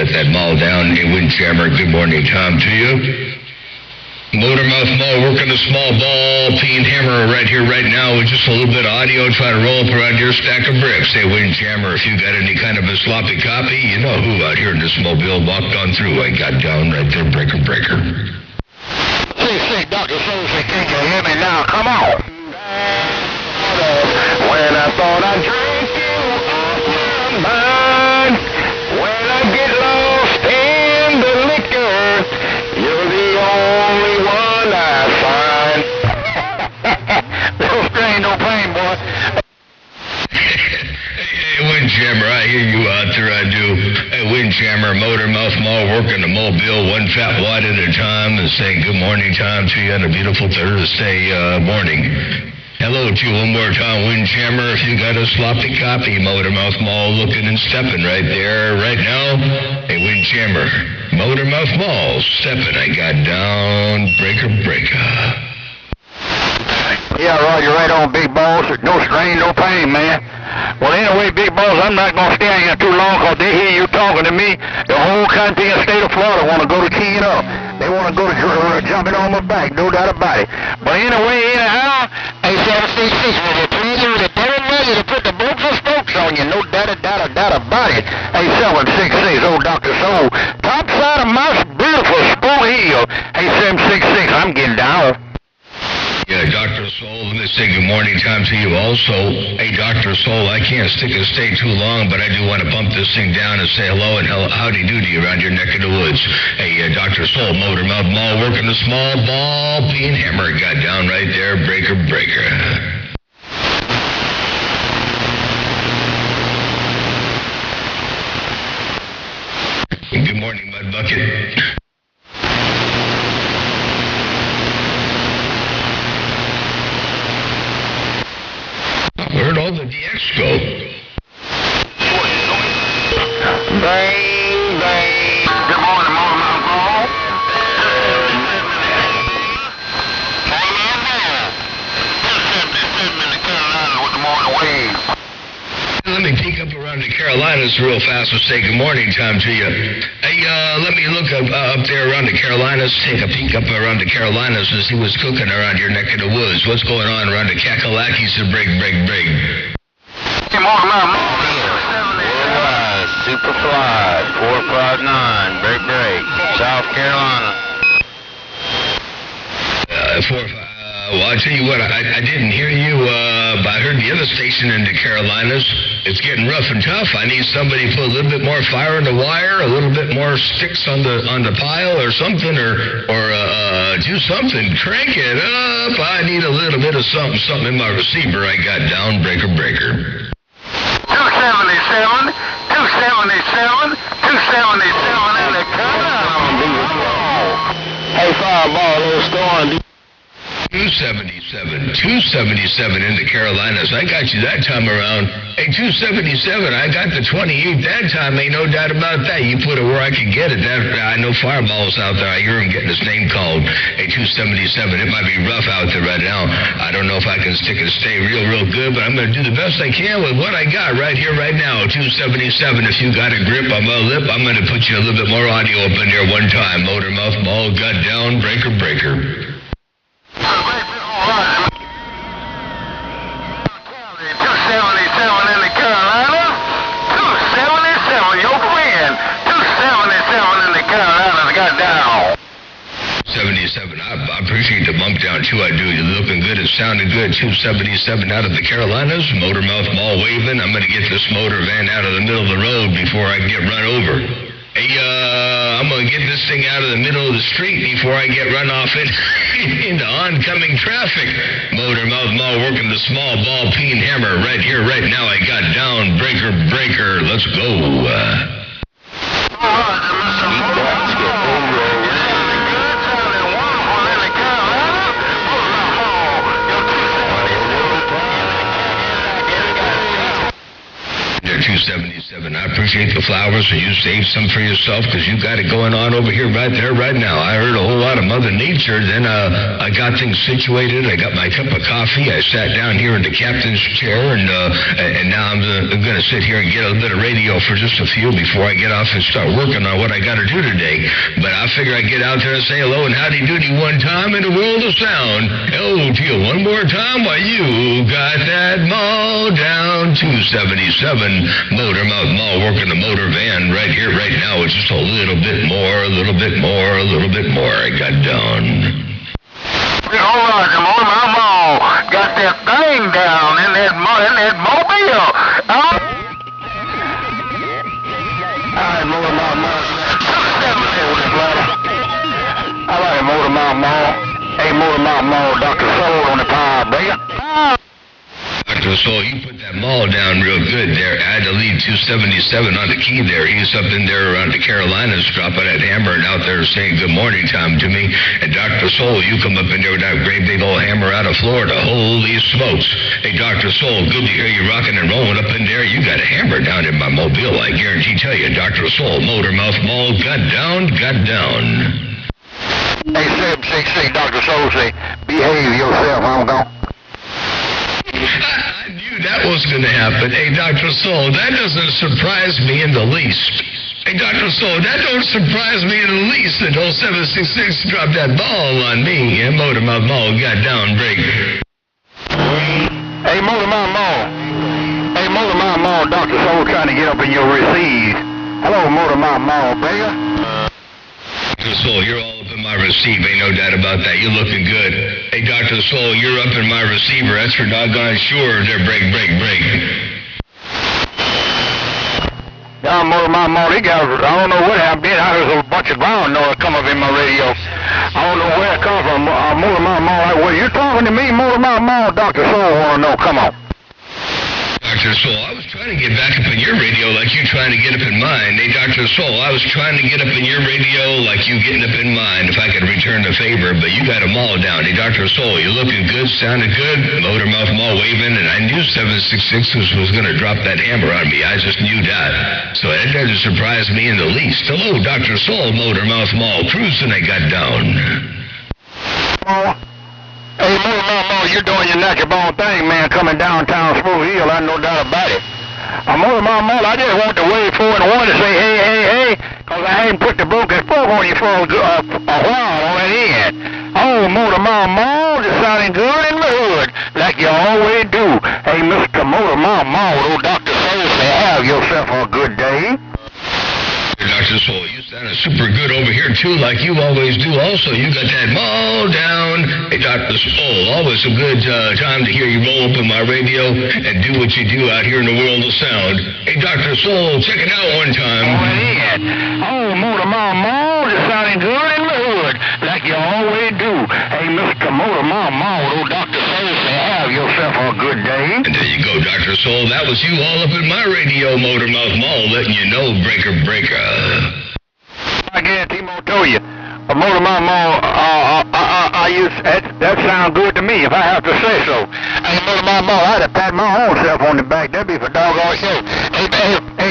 shut that mall down. Hey, Windjammer, good morning, Tom, to you. Motormouth Mall working a small ball, peen hammer right here, right now with just a little bit of audio, trying to roll up around your stack of bricks. Hey, Windjammer, if you got any kind of a sloppy copy, you know who out here in this mobile walked on through. I got down right there, breaker. See, Dr. Soulsy, can you hear me now? Come on. When I thought I drank you off my mind, when I get lost in the liquor, you're the only one I find. No strain, no pain, boy. Hey, Windjammer, I hear you out there, I do. Hey, Windjammer, Motormouth Mall, working the mobile one fat wad at a time and saying good morning, Tom, to you on a beautiful Thursday morning. Hello to you one more time, Windjammer. If you got a sloppy copy, Motormouth Mall looking and stepping right there, right now. Hey, Windjammer, Motormouth Mall, stepping. I got down, breaker. Yeah, Roger, right on, big boss. No strain, no pain, man. Well, anyway, big boss, I'm not going to stay here too long because they hear you talking to me. The whole country and state of Florida want to go to keying up. They want to go to jumping on my back, no doubt about it. But anyway, anyhow, hey, 766, was it crazy? Was it very ready to put the bolts and spokes on you? No doubt about it. Hey, 766, old Dr. Soul, top side of my beautiful Spool Hill. Hey, 766, I'm getting down. Yeah, Dr. Soul, let me say good morning, Tom, to you also. Hey, Dr. Soul, I can't stay too long, but I do want to bump this thing down and say hello and howdy do to you around your neck of the woods. Hey, Dr. Soul, Motormouth Mall, working the small ball, peen hammer, got down right there, breaker. Good morning, Mud Bucket. Where'd all the DX go? Bang. Good morning, Motormouth Mall. Hang in there. 277 in the Carolina with the morning wave. Let me peek up around the Carolinas real fast and say good morning, Tom, to you. Hey, let me look up there around the Carolinas, take a peek up around the Carolinas and see what's cooking around your neck of the woods. What's going on around the Kakalakis and break. Hey, Motormouth Mall. Superfly, 459, break. South Carolina. Well, I tell you what, I didn't hear you, but I heard the other station in the Carolinas. It's getting rough and tough. I need somebody to put a little bit more fire in the wire, a little bit more sticks on the pile or something, or do something. Crank it up. I need a little bit of something in my receiver. I got down, breaker. 277 in the Carolina. Hey, Fireball, little storm. 277 in the Carolinas. I got you that time around. Hey, 277, I got the 28 that time. Ain't no doubt about that. You put it where I can get it. I know Fireball's out there. I hear him getting his name called. Hey, 277, it might be rough out there right now. I don't know if I can stick and stay real good, but I'm going to do the best I can with what I got right here, right now. 277, if you got a grip on my lip, I'm going to put you a little bit more audio up in there one time. Motormouth Mall, got down, breaker. 277 in the Carolina. 277, your friend. 277 in the Carolinas. Got down. 77. I appreciate the bump down too. I do. You're looking good. It sounded good. 277 out of the Carolinas. Motormouth Mall waving. I'm going to get this motor van out of the middle of the road before I get run over. Hey, I'm going to get this thing out of the middle of the street before I get run off into oncoming traffic. Motormouth Mall working the small ball peen hammer right here, right now. I got down, breaker. Let's go. appreciate the flowers and you save some for yourself because you got it going on over here right there right now. I heard a whole lot of Mother Nature. Then I got things situated. I got my cup of coffee. I sat down here in the captain's chair, and now I'm going to sit here and get a little bit of radio for just a few before I get off and start working on what I got to do today. But I figure I'd get out there and say hello and howdy doody one time in the world of sound. Hello to you one more time while you got that mall down 277 Motormouth Mall, working the motor van right here, right now. It's just a little bit more, a little bit more, a little bit more. I got down. All right, the Motormouth Mall got that thing down in that mobile. All right, Motormouth Mall. I like Motormouth Mall. Hey, Motormouth Mall, Dr. Soul on the power, baby. Dr. Soul, you put that mall down real good there. I had to leave 277 on the key there. He's up in there around the Carolinas dropping that hammer and out there saying good morning time to me. And Dr. Soul, you come up in there with that great big old hammer out of Florida. Holy smokes. Hey, Dr. Soul, good to hear you rocking and rolling up in there. You got a hammer down in my mobile, I guarantee tell you. Dr. Soul, Motormouth Mall, got down, got down. Hey, 766, Dr. Soul say, behave yourself, I'm gone. I knew that was going to happen. Hey, Dr. Soul, that doesn't surprise me in the least. Hey, Dr. Soul, that don't surprise me in the least that old 766 dropped that ball on me and Motormouth Mall got down break. Hey, Motormouth Mall. Hey, Motormouth Mall, Dr. Soul trying to get up in your receive. Hello, Motormouth Mall, baby. Dr. Soul, you're all up in my receive, ain't no doubt about that. You're looking good. Hey, Dr. Soul, you're up in my receiver. That's for doggone sure. They're break. Yeah, Motormouth Mall, I don't know what happened. I heard a bunch of ground noise come up in my radio. I don't know where it come from. Motormouth Mall, well, you talking to me, Motormouth Mall? Dr. Soul want to know. Come on. Dr. Soul, I was trying to get back up in your radio like you trying to get up in mine. Hey, Dr. Soul, I was trying to get up in your radio like you getting up in mine if I could return the favor, but you got them all down. Hey, Dr. Soul, you're looking good, sounding good, Motormouth Mall waving, and I knew 766 was going to drop that hammer on me. I just knew that. So that doesn't surprise me in the least. Hello, Dr. Soul, Motormouth Mall, cruising, I got down. Oh. Hey, Motormouth, you're doing your natural born thing, man, coming downtown Smooth Hill, I no doubt about it. Motormouth, I just want to wave 4 and 1 to say hey, because I ain't put the broken fork on you for a while on that end. Oh, Motormouth, just sounding good in the hood, like you always do. Hey, Mr. Motormouth, old Dr. Soul say, have yourself a good day. Dr. Soul, you sounded super good over here, too, like you always do. Also, you got that mall down. Hey, Dr. Soul, always a good time to hear you roll up in my radio and do what you do out here in the world of sound. Hey, Dr. Soul, check it out one time. Oh, Motormouth, just sounding good in the hood, like you always do. Hey, Mr. Motormouth, old Dr. Soul say, have yourself a good day. And there you go, Dr. Soul. That was you all up in my radio, Motormouth Mall, letting you know, breaker. I guarantee Mo told you, Motormouth Mall, that sounds good to me if I have to say so. Hey, Motormouth Mall, I'd have pat my own self on the back. That'd be for doggone show. Hey,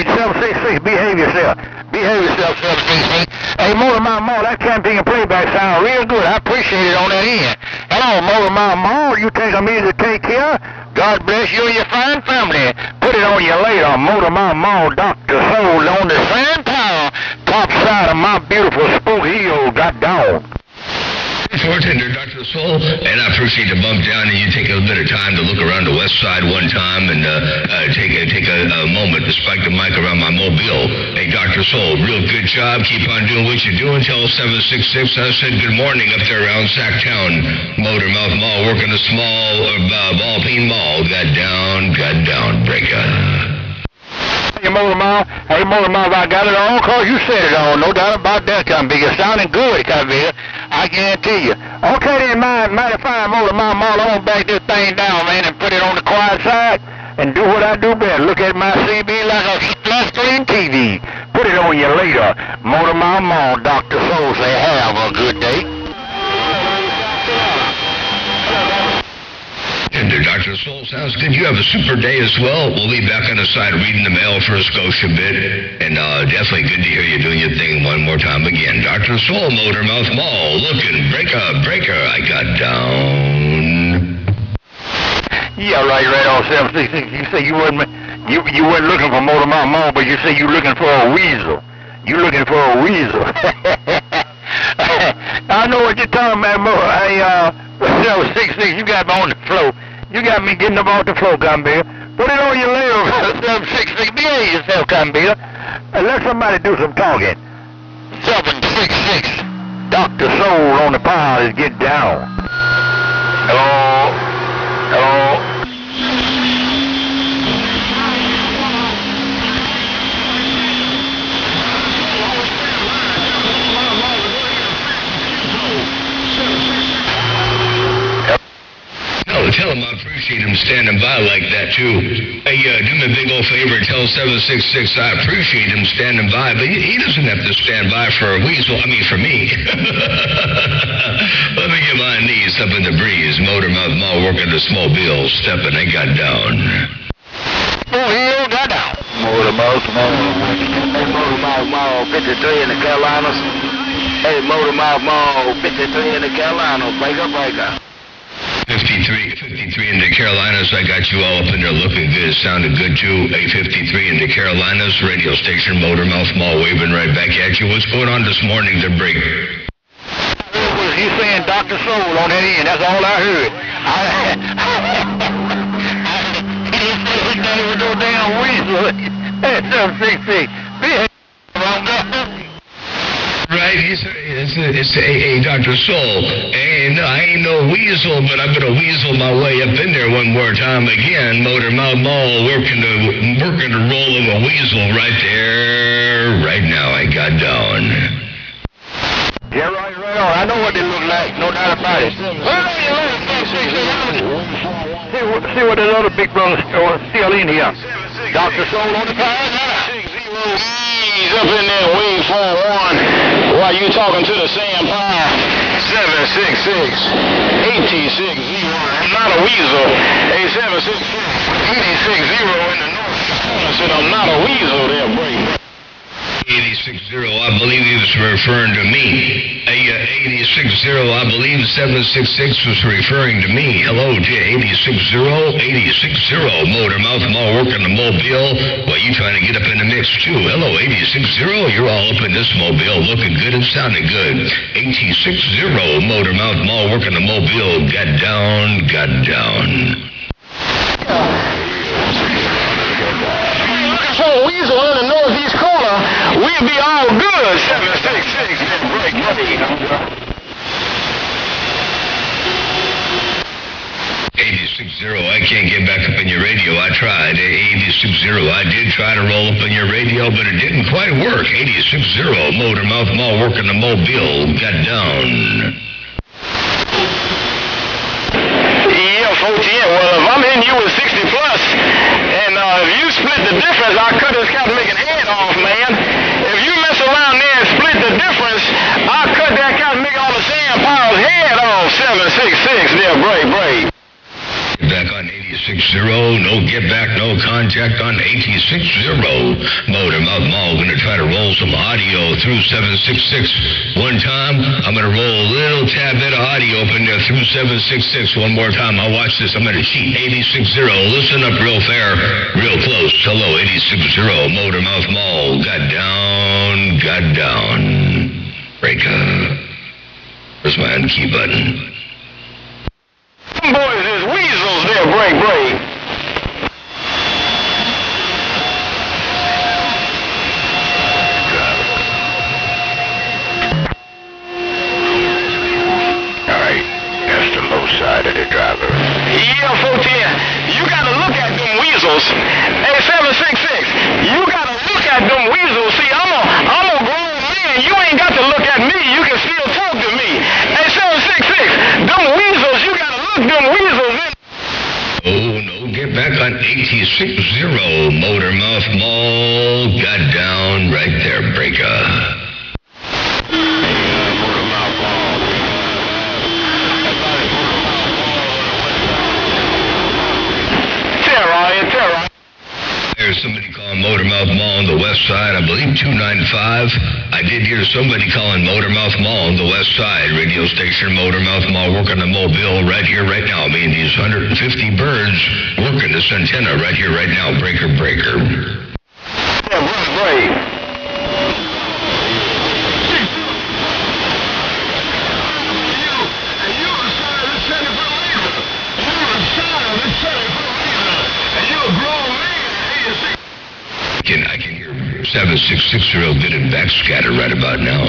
766, behave yourself. Behave yourself, 766. Hey, Motormouth Mall, that campaign playback sounds real good. I appreciate it on that end. Hello, Motormouth Mall, you think I'm easy to take care? God bless you and your fine family. Put it on you later. Motormouth Mall, Dr. Soul on the same tower, top side of my beautiful Spook Hill, got down. Bartender, Dr. Soul, and I appreciate the bump down, and you take a little bit of time to look around the west side one time and take a moment to spike the mic around my mobile. Hey, Dr. Soul, real good job. Keep on doing what you're doing. Tell 766 I said good morning up there around Sacktown. Motormouth Mall, working a small ball peen mall. Got down, breaker. Hey, Motormouth, I got it all because you said it all. No doubt about that, Convict. It's sounding good, Convict. I guarantee you. Okay, then, mighty fine, Motormouth. I'm going to back this thing down, man, and put it on the quiet side and do what I do best. Look at my CB like a flat screen TV. Put it on you later. Motormouth, Dr. Soul say, have a good day. And Dr. Dr. Soul. Sounds good. You have a super day as well. We'll be back on the side reading the mail for a Scotia bit. And definitely good to hear you doing your thing one more time again. Dr. Soul, Motormouth Mall, looking, breaker, I got down. Yeah, right on 766. You say you weren't looking for Motormouth Mall, but you say you looking for a weasel. You looking for a weasel. I know what you're talking about, Mo. Hey, 766, you got me on the floor. You got me getting up off the floor, Gumbeer. Put it on your leg, 766. Behave yourself, Gumbeer. And let somebody do some talking. 766. Dr. Soul on the pile is get down. Hello? Tell him I appreciate him standing by like that, too. Hey, do me a big old favor. Tell 766 I appreciate him standing by, but he doesn't have to stand by for a weasel. I mean, for me. Let me get my knees up in the breeze. Motormouth Mall working the small bills. Stepping, they got down. Oh, he got down. Motormouth Mall. Hey, Motormouth Mall, 53 in the Carolinas. Hey, Motormouth Mall, 53 in the Carolinas. Breaker. 53 in the Carolinas. I got you all up in there looking good. Sounded good, too. 853 in the Carolinas. Radio station, Motormouth Mall, waving right back at you. What's going on this morning to break? Was you saying Dr. Soul on that end? That's all I heard. He didn't say his name was no damn weasel. Hey, 766. Right, it's a Dr. Soul. And I ain't no weasel, but I'm gonna weasel my way up in there one more time again. Motormouth Mall working the role of a weasel right there. Right now, I got down. Yeah, right on. I know what they look like. No doubt about it. See what the other big brothers still in here. Dr. Soul on the pile. Ease up in there, wing 41. While you talking to the Sam Power. 766 860. I'm not a weasel. Hey, 766 860 in the north. I said I'm not a weasel there, break. 860, I believe he was referring to me. 860, I believe 766 was referring to me. Hello, 860, Motormouth Mall working the mobile. Well, you trying to get up in the mix, too. Hello, 860, you're all up in this mobile, looking good and sounding good. 860, Motormouth Mall working the mobile. Got down. Looking for a weasel in the northeast corner. We'll be all good. 766. Break. 860, I can't get back up in your radio. I tried. 860, I did try to roll up in your radio, but it didn't quite work. 860, Motormouth Mall working the mobile. Got down. Yeah, folks, well, if I'm hitting you with 60 plus, and if you split the difference, I cut this cat making head off, man. If you mess around there and split the difference, I'll cut that cat making all the Sam Powell's head off. 766, there, break. Back on 860, no get back, no contact on 860. Motormouth Mall gonna try to roll some audio through 766. One time, I'm gonna roll a little tad bit of audio up in there through 766. One more time, I'll watch this. I'm gonna cheat. 860, listen up real fair, real close. Hello, 860, Motormouth Mall. Got down. Breaker. Where's my unkey button? Them boys is weasels there, break. Alright, that's the low side of the driver. Yeah, 14. You gotta look at them weasels. Hey, 766, you gotta look at them weasels. See, I'm a grown man. You ain't got to look at me. You can still talk to me. Hey, 766, them weasels, you gotta look them weasels in. Oh, no, get back on 860, Motormouth Mall. Got down right there, breaker. west side, I believe 295. I did hear somebody calling Motormouth Mall on the west side, radio station Motormouth Mall, working the mobile right here, right now. I mean, these 150 birds working this antenna right here, right now. Breaker, breaker. Yeah, right. I can hear 766 real good and backscatter right about now.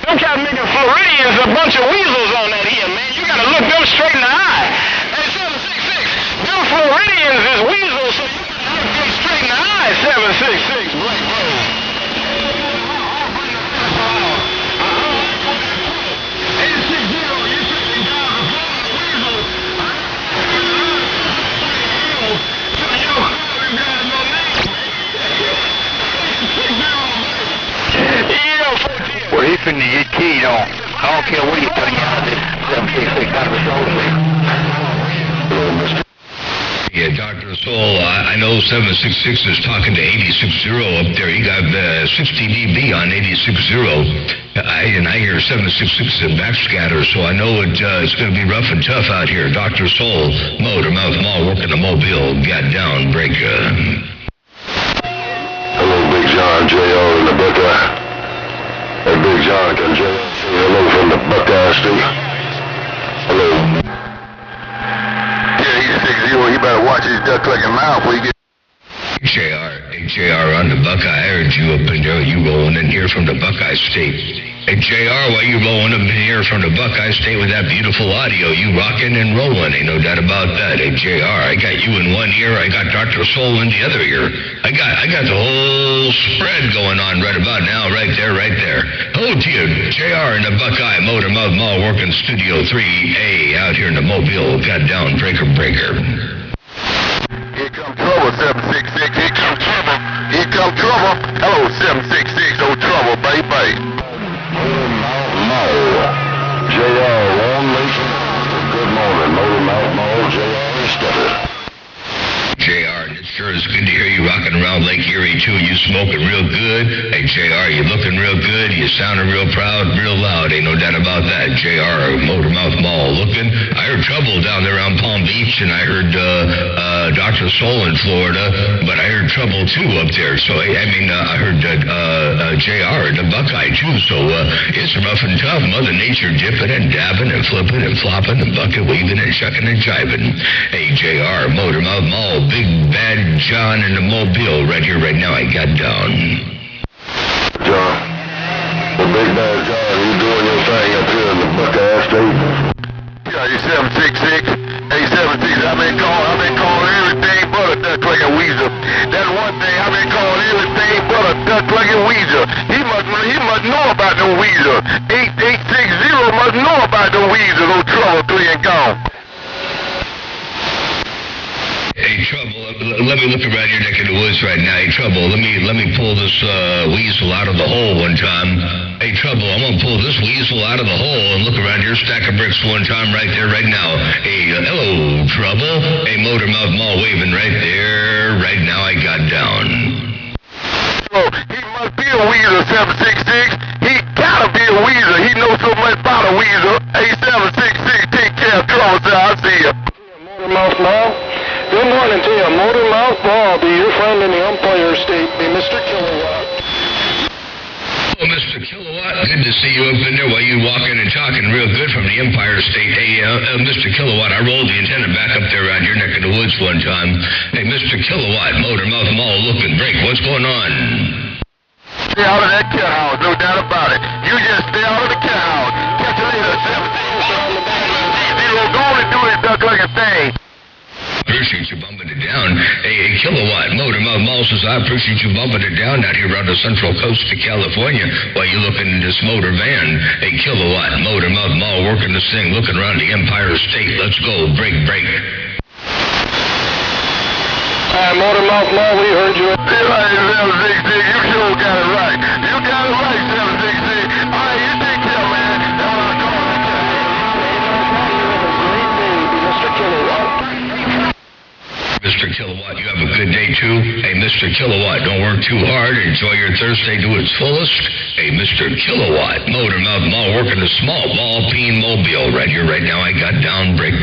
Them cats making Floridians a bunch of weasels on that here, man. You gotta look them straight in the eye. Hey, 766, them Floridians is weasels, so you gotta look them straight in the eye, 766, Black Rose. Well, he's finna get keyed on. I don't care what you tell you out of this 766 out of his old. Yeah, Dr. Soul, I know 766 is talking to 860 up there. He got 60 dB on 860. And I hear 766 in backscatter, so I know it's going to be rough and tough out here. Dr. Soul, Motormouth Mall, working the mobile, got down, break. Hello, Big John, J.O. in the Buckeye. Hey, Big John, can J.O. say hello from the Buckeye State? Hello. Yeah, he's 60. He better watch his duck-clucking mouth before he gets... JR on the Buckeye. I heard you up in there. You rolling in here from the Buckeye State. Hey, JR, why you rolling up in here from the Buckeye State with that beautiful audio? You rocking and rolling. Ain't no doubt about that. Hey, JR, I got you in one ear. I got Dr. Soul in the other ear. I got the whole spread going on right about now, right there, right there. Hello to you, JR in the Buckeye Motormouth Mall, working Studio 3A out here in the Mobile. Got down, breaker, breaker. Here come trouble, 766. Here come trouble. Here come trouble. Hello, 766. Oh, trouble, baby. Motormouth Mall. J.R. Long Nation. Good morning, Motormouth Mall. J.R. Stutter. JR, it sure is good to hear you rocking around Lake Erie, too. You smoking real good. Hey, JR, you looking real good. You sounding real proud, real loud. Ain't no doubt about that. JR, Motormouth Mall, looking. I heard trouble down there around Palm Beach, and I heard Dr. Soul in Florida, but I heard trouble, too, up there. So, I heard JR in the Buckeye, too. So, it's rough and tough. Mother Nature dipping and dabbing and flipping and flopping and bucket weaving and shucking and jiving. Hey, JR, Motormouth Mall, Big Bad John in the Mobile right here, right now. I got down. John, well, Big Bad John, you doing your thing up here in the Buckeye State? Yeah, you 766. Hey, 766, I've been calling everything but a duck-clucking weasel. That's one thing, I've been calling everything but a duck-clucking weasel. He must know about the weasel. 8860 must know about the weasel. No trouble, 3 and gone. Hey, Trouble, let me look around your neck of the woods right now. Hey, Trouble, let me pull this weasel out of the hole one time. Hey, Trouble, I'm going to pull this weasel out of the hole and look around your stack of bricks one time right there, right now. Hey, hello, Trouble. Hey, Motormouth Mall waving right there. Right now I got down. So, he must be a weasel, 766. He gotta be a weasel. He knows so much about a weasel. Hey, 766, take care of Trouble, sir. I'll see you. Motormouth Mall. Good morning to you. Motormouth Mall, be your friend in the Empire State, be Mr. Kilowatt. Oh, Mr. Kilowatt, good to see you up in there while you walking and talking real good from the Empire State. Hey, Mr. Kilowatt, I rolled the antenna back up there around your neck of the woods one time. Hey, Mr. Kilowatt, Motormouth Mall, looking break. What's going on? Stay out of that cat house, no doubt about it. You just stay out of the cat house. Catch you later, 760. Go on and do his duck-looking thing. Appreciate you bumping it down. Hey, Kilowatt, Motormouth Mall says, I appreciate you bumping it down out here around the central coast of California while you looking in this motor van. Hey, Kilowatt, Motormouth Mall working this thing, looking around the Empire State. Let's go. Break, break. Motormouth Mall, we heard you. Right, 766, you sure got it right. You got it right, 766. All right, you take care, man. That's what I call it. Mr. Kilowatt. Mr. Kilowatt, you have a good day, too. Hey, Mr. Kilowatt. Don't work too hard. Enjoy your Thursday to its fullest. Hey, Mr. Kilowatt. Motor Mouth Mall working the small ball peen mobile. Right here, right now, I got down. Break.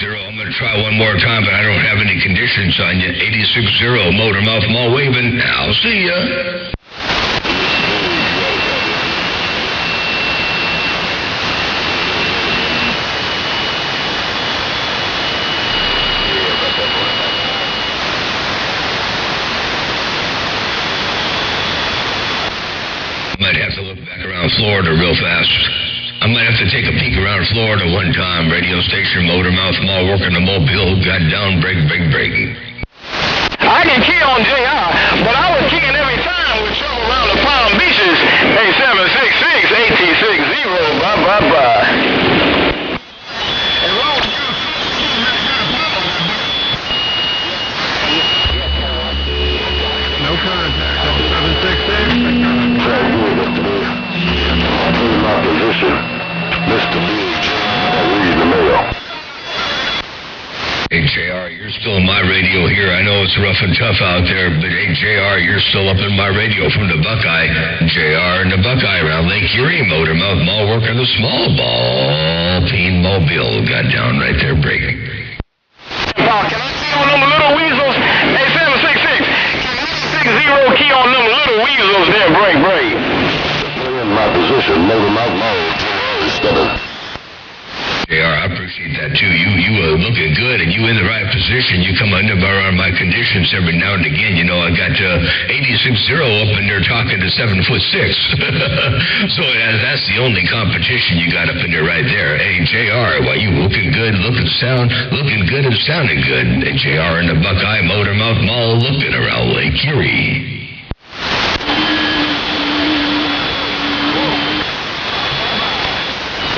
I'm going to try one more time, but I don't have any conditions on you. 860 Motor Mouth Mall waving. I'll see ya. Might have to look back around Florida real fast. I might have to take a peek around Florida one time. Radio station, Motor Mouth Mall, working the mobile, got down, break. I can key on JR, but I was keying every time with trouble around the Palm Beaches. Hey, 766-AT60, bye. No contact on 766. My position, Mr. Big, reading the mail. Hey, JR, you're still in my radio here. I know it's rough and tough out there, but hey, JR, you're still up in my radio from the Buckeye. JR and the Buckeye around Lake Erie, Motor Mouth Mall working the small ball peen mobile. Got down right there, break. Can I key on them little weasels? Hey, 766, can I 60 key on them little weasels there, break. My position, Motor Mouth Mall, JR, I appreciate that too. You are looking good, and you in the right position. You come under around my conditions every now and again. You know, I got 860 up in there talking to 7'6". So that's the only competition you got up in there right there. Hey, JR, well, you looking good, looking good and sounding good. Hey, JR in the Buckeye Motor Mouth Mall looking around Lake Erie.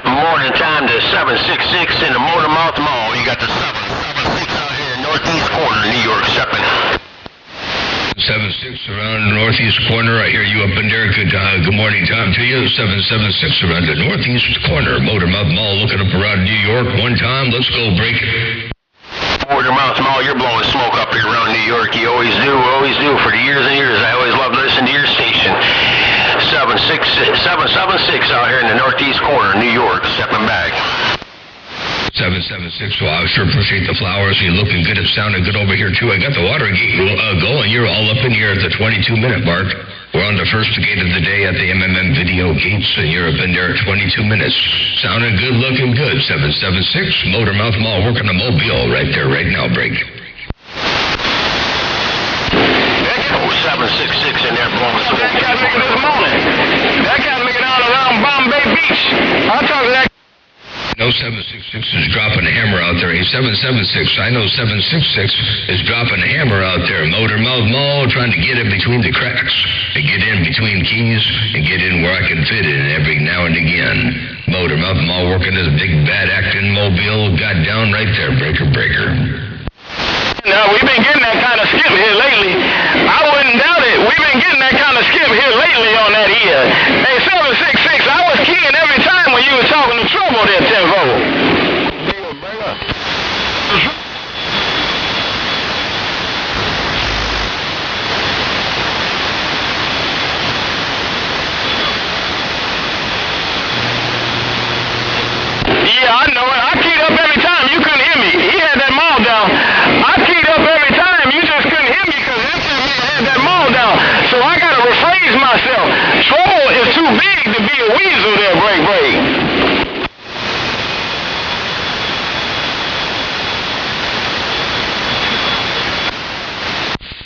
Morning time to 766 in the Motor Mouth Mall. You got the 776 out here in northeast corner, New York, stepping. 76 around the northeast corner. I hear you up in there. Good morning time to you. 776 around the northeast corner. Motor Mouth Mall looking up around New York. One time. Let's go break it. Motor Mouth Mall, you're blowing smoke up here around New York. You always do. For the years and years. I always love listening to your station. 776 out here in the northeast corner, New York, stepping back. 776. Well, I sure appreciate the flowers. You're looking good. It sounded good over here, too. I got the water gate going. You're all up in here at the 22-minute mark. We're on the first gate of the day at the MMM Videogates, and you're up in there at 22 minutes. Sounding good, looking good. 776, Motor Mouth Mall, working the mobile right there, right now. Break. 766 in there blowing smoke. That cat making this morning. That cat making out around Bombay Beach. I'll talk to that. No 766 is dropping a hammer out there. Hey, 776. I know 766 is dropping a hammer out there. Motor Mouth Mall trying to get in between the cracks. To get in between keys and get in where I can fit in every now and again. Motor Mouth Mall working this big bad acting mobile. Got down right there. Breaker. Now, we've been getting that kind of skip here lately. I wouldn't doubt it. We've been getting that kind of skip here lately on that ear. Hey, 766, I was keying every time when you were talking to trouble there, Tempo. Yeah, I know it. I keyed up every time. You couldn't hear me. He had that mall down. I keyed up every time. You just couldn't hear me because that time had that mall down. So I got to rephrase myself. Trouble is too big to be a weasel there, break.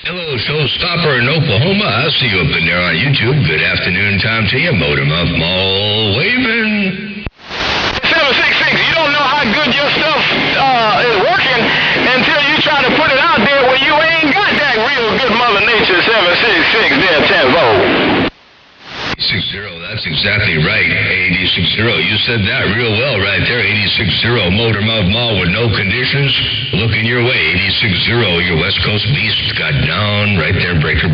Hello, showstopper in Oklahoma. I see you up in there on YouTube. Good afternoon time to you. Motor Mouth Mall waving. 766, you don't know how good your stuff is working until you try to put it out there where you ain't got that real good Mother Nature 766 there, Tempo. 60 8060, that's exactly right. 8060, you said that real well right there. 8060, Motormouth Mall with no conditions. Looking your way. 8060, your West Coast beast got down right there, breaker.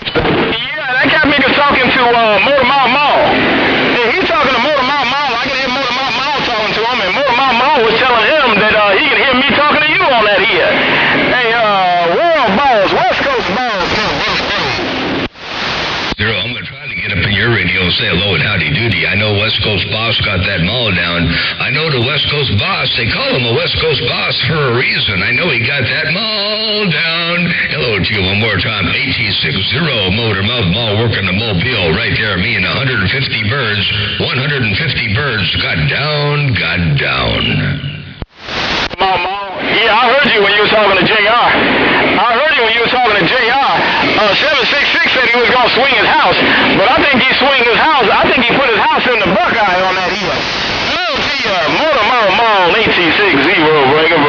Yeah, that got me to talking to Motormouth Mall. And he's talking to Motormouth Mall. I can hear Motormouth Mall talking to him, and Motormouth Mall was telling him that he can hear me talking to you on that here. Hey, world balls, West Coast balls. Zero, I'm going to try to get up in your radio and say hello and howdy doody. I know West Coast Boss got that mall down. I know the West Coast Boss, they call him a West Coast Boss for a reason. I know he got that mall down. Hello to you one more time. 8060, Motormouth Mall working the Mobile right there. Me and 150 birds got down. Yeah, I heard you when you was talking to JR. 766 said he was going to swing his house, but I think he swing his house. I think he put his house in the Buckeye on that here. Hello to you, Motormouth Mall, 8060, breaker.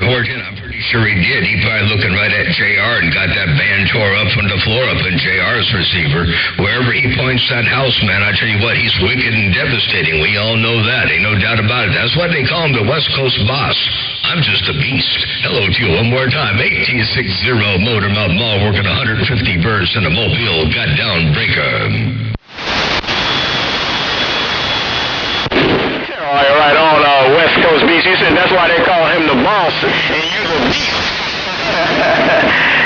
I'm pretty sure he did. He probably looking right at JR and got that band tore up from the floor up in JR's receiver. Wherever he points that house, man, I tell you what, he's wicked and devastating. We all know that. Ain't no doubt about it. That's why they call him the West Coast Boss. I'm just a beast. Hello to you one more time. 8060, Motormouth Mall working 150 birds in a Mobile. Got down, breaker. All right, on West Coast Beast. You said that's why they call him the boss, and you the beast.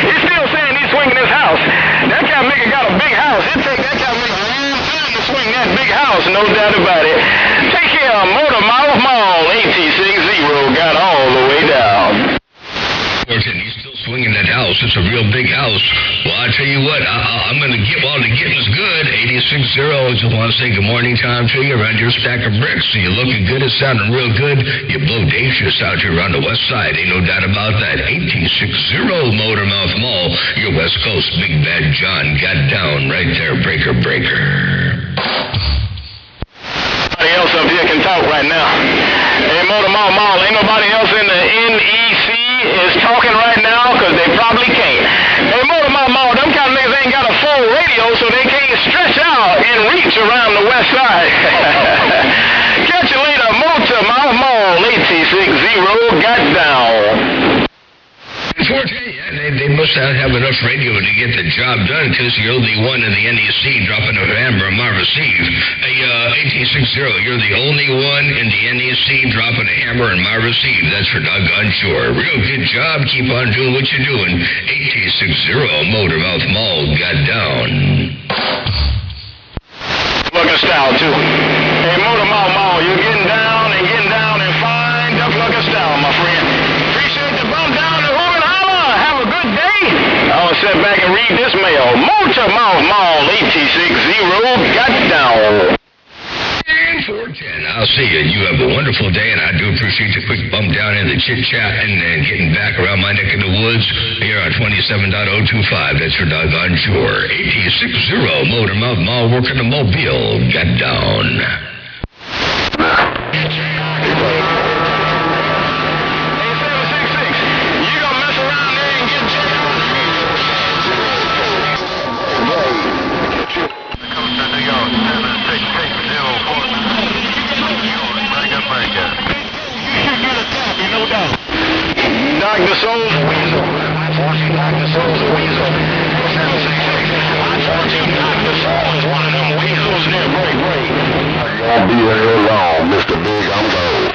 He's still saying he's swinging his house. That cat nigga got a big house. It take that cat nigga a long time to swing that big house, no doubt about it. Take care of Motormouth Mall, 8060, got all the way down. He's still swinging that house. It's a real big house. Well, I tell you what, I'm going to get while the getting's good. 8060, I just want to say good morning time to you around your stack of bricks. So you're looking good. It's sounding real good. You blow dangerous out here around the west side. Ain't no doubt about that. 8060, Motormouth Mall, your West Coast Big Bad John got down right there. Breaker. Nobody else up here can talk right now. Hey, Motormouth Mall, ain't nobody else in the NEC is talking right now because they probably can't. Hey, Motormouth Mall, them kind of niggas ain't got a full radio, so they can't stretch out and reach around the west side. Catch you later, Motormouth Mall, 8060, got down. They must not have enough radio to get the job done because you're the one in the NEC dropping a hammer on my receive. Hey, 8060, you're the only one in the NEC dropping a hammer on my receive. That's for doggone sure. Real good job. Keep on doing what you're doing. 8060, Motormouth Mall got down. Looking style, too. Hey, Motormouth Mall, you're getting down and fine. Duck looking style, my friend. Appreciate the bump down and hoop and holler. Have a good day. I'll sit back and read this mail. Motormouth Mall, 8060, got down. And 410. I'll see you. You have a wonderful day, and I do appreciate the quick bump down in the chit-chat and getting back around my neck of the woods here on 27.025. That's for doggone sure. 8060, Motormouth Mall working the Mobile. Got down. Dr. Soul's Weasel. I told you Dr. Soul's Weasel. 766. I told you Dr. Soul is one of them weasels there. Break. You won't be here long, Mr. Big. I'm gone.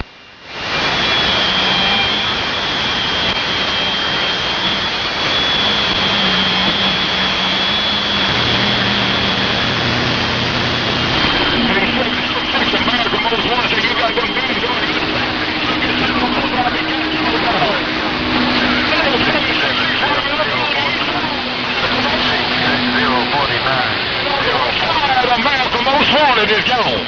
Most wanted is gone.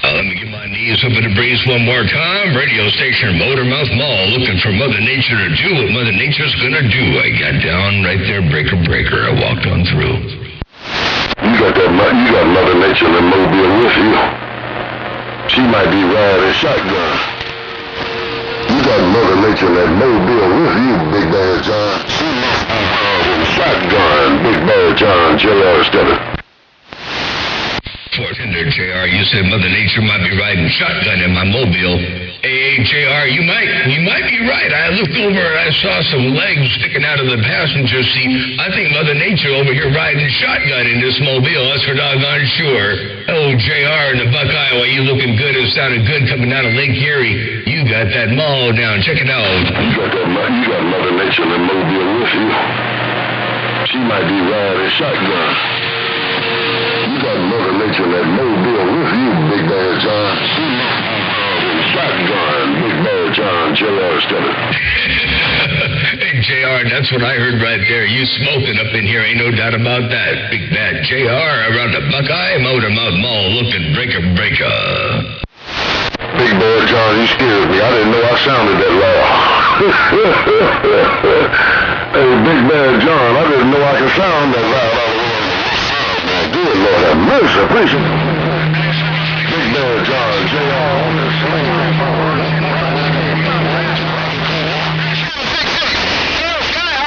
Let me get my knees up in the breeze one more time. Radio station Motormouth Mall looking for Mother Nature to do what Mother Nature's gonna do. I got down right there, breaker. I walked on through. You got Mother Nature in Mobile with you. She might be riding a shotgun. got Mother Nature and that Mobile with you, Big Bad John. Shotgun, Big Bad John, JR Steady. Bartender, JR, you said Mother Nature might be riding shotgun in my mobile. Hey, JR, you might be right. I looked over and I saw some legs sticking out of the passenger seat. I think Mother Nature over here riding shotgun in this mobile. That's for doggone sure. Oh, JR and the Buckeye, well, you looking good. It sounded good coming out of Lake Erie. You got that mall down. Check it out. You got Mother Nature and the Mobile with you. She might be riding shotgun. You got Mother Nature and that Mobile with you, Big Bad John. Shotgun, Big Bad John, JR Steady. Hey, JR, that's what I heard right there. You smoking up in here, ain't no doubt about that. Big Bad JR around the Buckeye Motormouth Mall looking breaker. Big Bad John, you scared me. I didn't know I sounded that loud. Hey, Big Bad John, I didn't know I could sound that loud. Good Lord have mercy, please. Big Bad John, JR on the sling.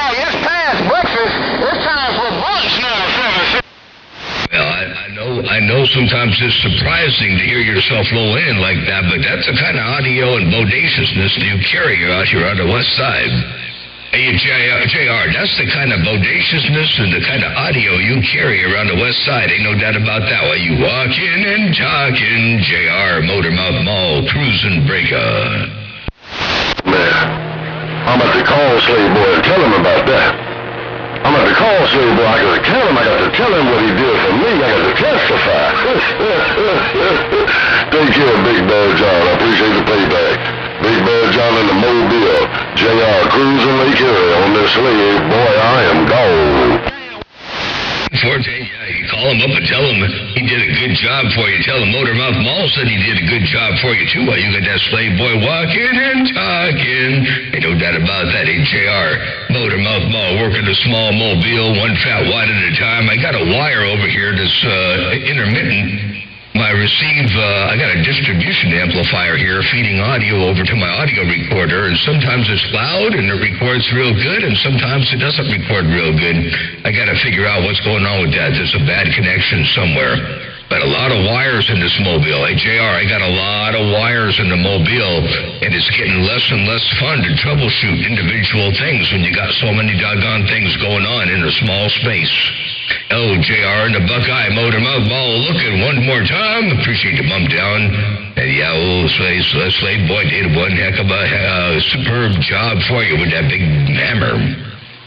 It's past breakfast. It's time for brunch now, 7. Well, I know sometimes it's surprising to hear yourself roll in like that, but that's the kind of audio and bodaciousness that you carry out here on the west side. Hey, JR, that's the kind of bodaciousness and the kind of audio you carry around the west side. Ain't no doubt about that. While you walking and talking, JR, Motormouth Mall, cruising breaker. Man, I'm about to call Slave Boy and tell him about that. I'm about to call Slave Boy. I got to tell him what he did for me. I got to testify. Take care, Big Bad John. I appreciate the payback. Big Bad John in the Mobile. JR cruising Lake Erie on this slave. Boy, I am gone. Forte, yeah, you call him up and tell him he did a good job for you. Tell him Motormouth Mall said he did a good job for you, too, while you got that slave boy walking and talking. Ain't no doubt about that, ain't JR? Motormouth Mall working a small mobile, one fat watt at a time. I got a wire over here that's intermittent. I got a distribution amplifier here feeding audio over to my audio recorder, and sometimes it's loud and it records real good, and sometimes it doesn't record real good. I got to figure out what's going on with that. There's a bad connection somewhere. But a lot of wires in this mobile. Hey, JR, I got a lot of wires in the mobile, and it's getting less and less fun to troubleshoot individual things when you got so many doggone things going on in a small space. Oh, JR and the Buckeye Motormouth Mall looking one more time. Appreciate the bump down. And yeah, old slave boy did one heck of a superb job for you with that big hammer.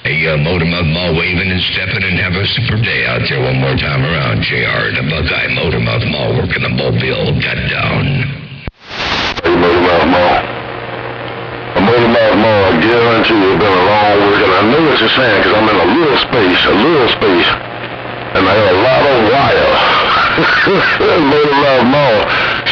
Hey, Motormouth Mall waving and stepping, and have a super day out there one more time around. JR and the Buckeye Motormouth Mall working the mobile. Got down. Hey, Motormouth Mall. A Motormouth Mall, I guarantee you, it's been a long work, and I know what you're saying, because I'm in a little space, and I got a lot of wire. Motormouth Mall.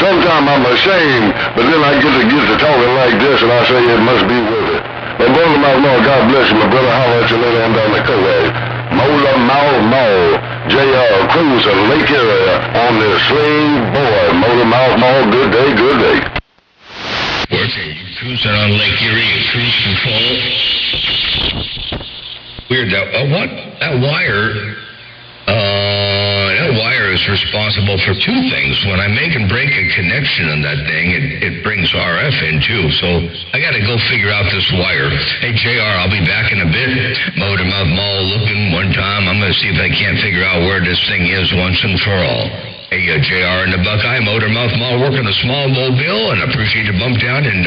Sometimes I'm ashamed, but then I get to talking like this, and I say it must be worth it. But Motormouth Mall, God bless you, my brother. Holler at you later on down the co-ed. Motormouth Mall, JR cruising Lake Erie on this slave boy. Motormouth Mall, good day. Forte, you cruising on Lake Erie, cruise control. Weird, that wire is responsible for two things. When I make and break a connection on that thing, it brings RF in too. So I got to go figure out this wire. Hey, JR, I'll be back in a bit. Motormouth Mall looking one time. I'm going to see if I can't figure out where this thing is once and for all. Hey, JR and the Buckeye Motormouth Mall working a small mobile, and appreciate the bump down, and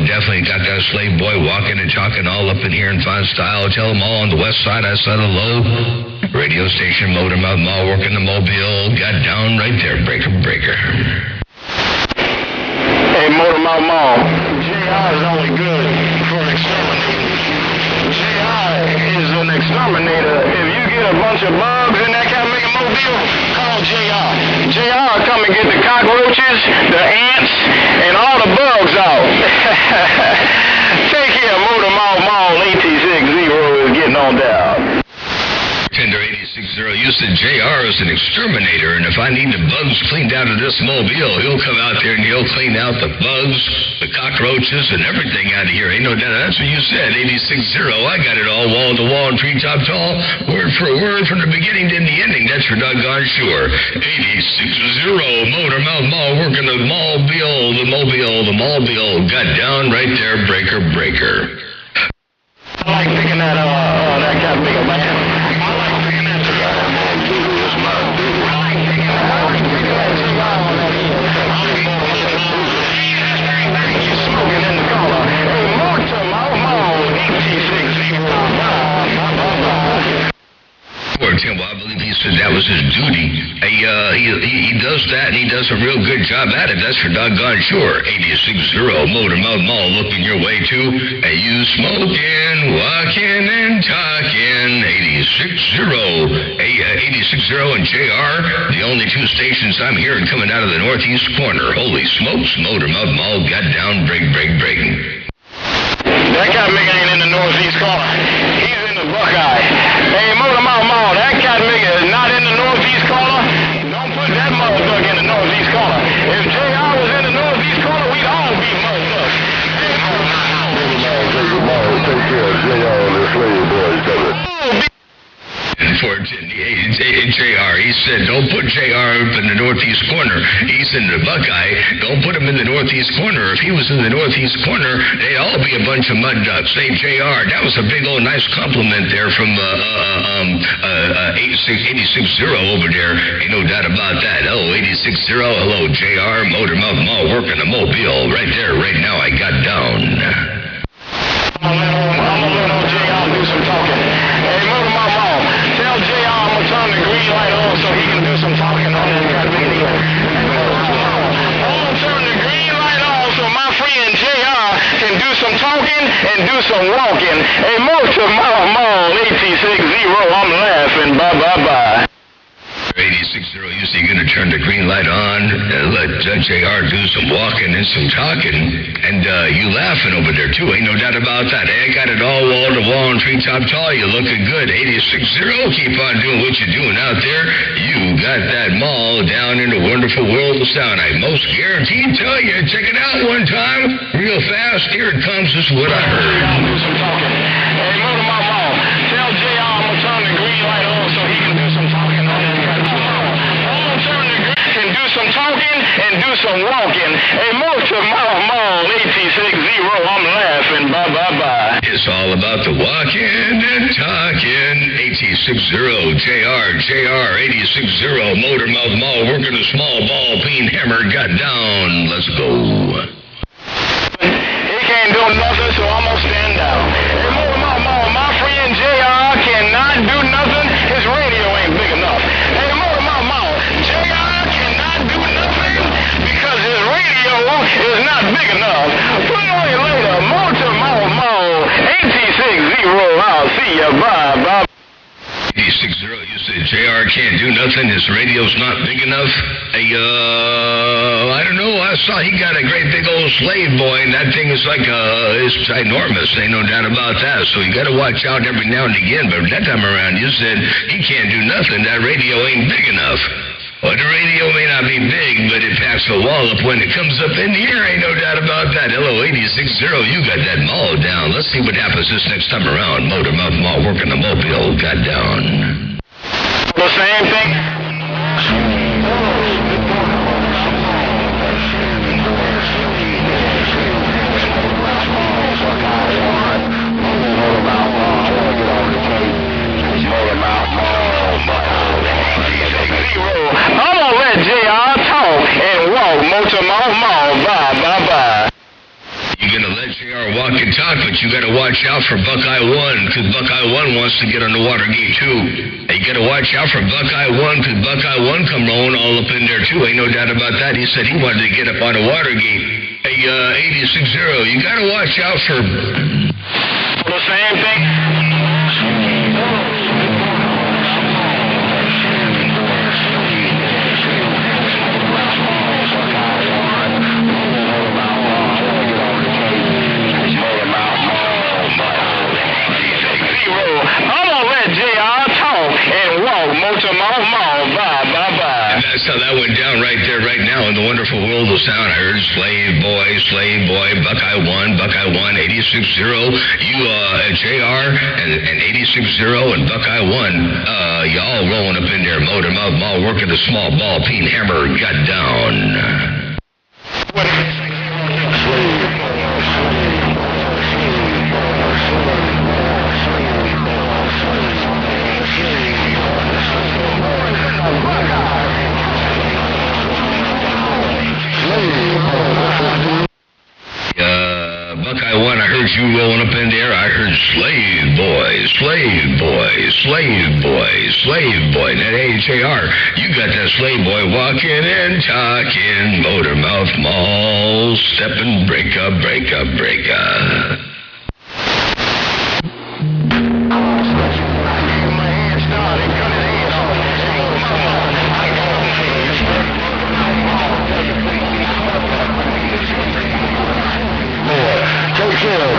definitely got that slave boy walking and talking all up in here in fine style. Tell them all on the west side I said hello. Radio station Motormouth Mall working the mobile. Got down right there. Breaker. Hey, Motormouth Mall. JR is only good for exterminating. JR is an exterminator. If you get a bunch of bugs in that kind of make a mobile, call JR. JR come and get the cockroaches, the ants, and all the bugs out. Take care, Motormouth Mall. AT60 is getting on down. Tender 86 8060, you said JR is an exterminator, and if I need the bugs cleaned out of this mobile, he'll come out there and he'll clean out the bugs, the cockroaches, and everything out of here. Ain't no doubt. That's what you said, 8060. I got it all wall to wall and treetop tall, word for word from the beginning to the ending. That's for doggone sure. 8060, motor mouth mall, working the mobile got down right there, breaker. I like picking that cat big man. I like picking that it's my duty. I like picking that you smoking in the collar. Hey, Morton, Tim, well, I believe he said that was his duty. He does that, and he does a real good job at it. That's for doggone sure. 8060, Motor Mouth Mall, looking your way too. Hey, you smoking, walking, and talking. 8060. Hey, 8060 and JR, the only two stations I'm hearing coming out of the northeast corner. Holy smokes, Motor Mouth Mall got down, breaking. That cat nigga ain't in the northeast corner. He's in the Buckeye. Hey, Motor Mouth Mall, that cat nigga is not in the northeast corner. Don't put that motherfucker in the northeast corner. If JR was in the northeast corner, we'd all be motherfuckers. Hey, Motor Mouth Mall. Take care of JR and the slave boys, brother. JR, he said, don't put JR up in the northeast corner. He's in the Buckeye. Don't put him in the northeast corner. If he was in the northeast corner, they'd all be a bunch of mud ducks. Hey, JR, that was a big old nice compliment there from 8060 over there. Ain't no doubt about that. Oh, 8060, hello, JR, Motor Mouth Mall, working the mobile. Right there, right now, I got down. I'm gonna let old JR do some talking. Hey, Motor Mouth Mall, tell JR I'm gonna turn the green light on so he can do some talking on that cat video. Hey, Motor Mouth Mall, I'm gonna turn the green light on so my friend JR can do some talking and do some walking. Hey, Motor Mouth Mall, 8060, I'm laughing. Bye. 8060, you say you're going to turn the green light on and let JR do some walking and some talking, and you laughing over there too, ain't no doubt about that. Hey, I got it all wall to wall and treetop tall, you're looking good. 8060, keep on doing what you're doing out there. You got that mall down in the wonderful world of sound. I most guaranteed tell you, check it out one time, real fast. Here it comes, this is what I heard. Do some talking. Hey, Motor Mouth Mall, tell JR I'm going to turn the green light on so he can do some talking on that cat. And do some talking and do some walking. Hey, Motor Mouth Mall, 8060, I'm laughing. Bye. It's all about the walking and talking. 8060, JR, 8060, Motor Mouth Mall, working a small ball peen hammer, got down. Let's go. He can't do nothing, so I'm gonna stand down. Hey, Motor Mouth Mall, my friend JR cannot do nothing. His radio ain't big enough. Hey, Motor Mouth Mall, JR cannot do nothing because his radio is not big enough. Put it on you later. Motor Mouth Mall, 8060, I'll see ya. Bye. 8060, you said JR can't do nothing, his radio's not big enough. Hey, I don't know, I saw he got a great big old slave boy, and that thing is like, it's enormous, ain't no doubt about that, so you gotta watch out every now and again, but that time around you said he can't do nothing, that radio ain't big enough. Well, the radio may not be big, but it packs a wallop when it comes up in here, ain't no doubt about that. Hello, 8060, you got that mall down. Let's see what happens this next time around. Motor Mouth Mall, working the mobile, got down. The same thing. I'm gonna let JR talk and walk. Motor Mouth Mall. Bye. You're gonna let JR walk and talk, but you gotta watch out for Buckeye 1, because Buckeye 1 wants to get on the Watergate too. And you gotta watch out for Buckeye 1, because Buckeye 1 come rolling all up in there too. Ain't no doubt about that. He said he wanted to get up on the Watergate. Hey, 8060, you gotta watch out for... The same thing. I'm gonna let JR talk and walk. down right there, right now, in the wonderful world of sound. I heard Slave Boy, Buckeye 1, 86.0. You, JR, and 86.0 and Buckeye 1, y'all rolling up in there, Motor Mouth Mall, working the small ball peen hammer, got down. Buckeye 1, I heard you rolling up in there. I heard Slave Boy. That AJR, you got that Slave Boy walking and talking, Motor Mouth Mall, stepping, break up.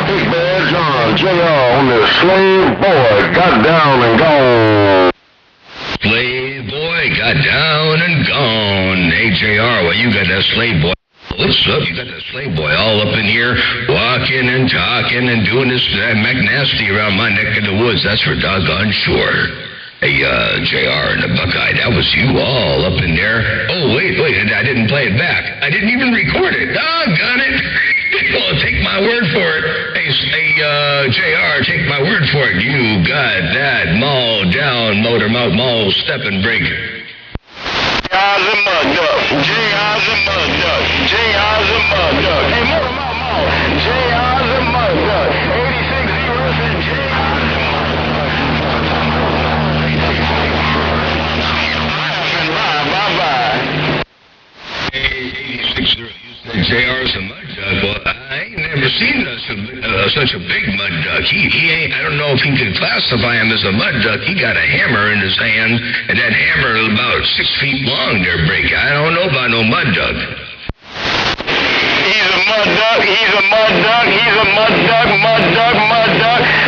Big Bad John, JR on the Slave Boy, got down and gone. Slave Boy got down and gone. Hey, JR, well, you got that Slave Boy. What's up? You got that Slave Boy all up in here, walking and talking and doing this McNasty around my neck of the woods. That's for doggone sure. Hey, JR and the Buckeye, that was you all up in there. Oh, wait, I didn't play it back. I didn't even record it. Doggone it. Well, take my word for it. Hey, JR, take my word for it. You got that mall down, Motor Mouth Mall, step and break. JR's a mud duck. JR's a mud duck. JR's a mud duck. Hey, Motor Mouth Mall. JR's a mud duck. 86.0 said JR's a mud duck. Bye. Hey, 86.0, you said JR's a mud duck. Well, I ain't never seen such a big mud duck. He ain't, I don't know if he could classify him as a mud duck. He got a hammer in his hand, and that hammer is about 6 feet long there, Break. I don't know about no mud duck. He's a mud duck.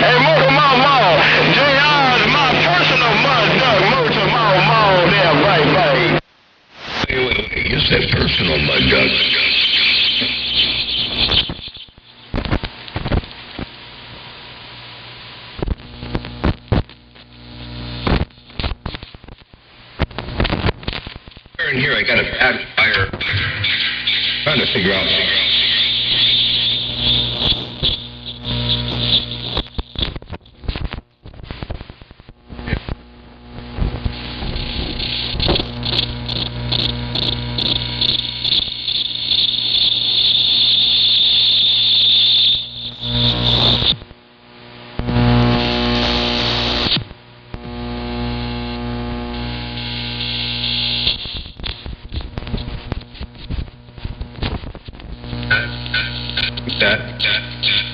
Hey, Motor Mouth Mall. JR's my personal mud duck. Motor Mouth Mall there, right. Wait, you said personal mud duck. In here, I got a bad fire. Trying to figure out.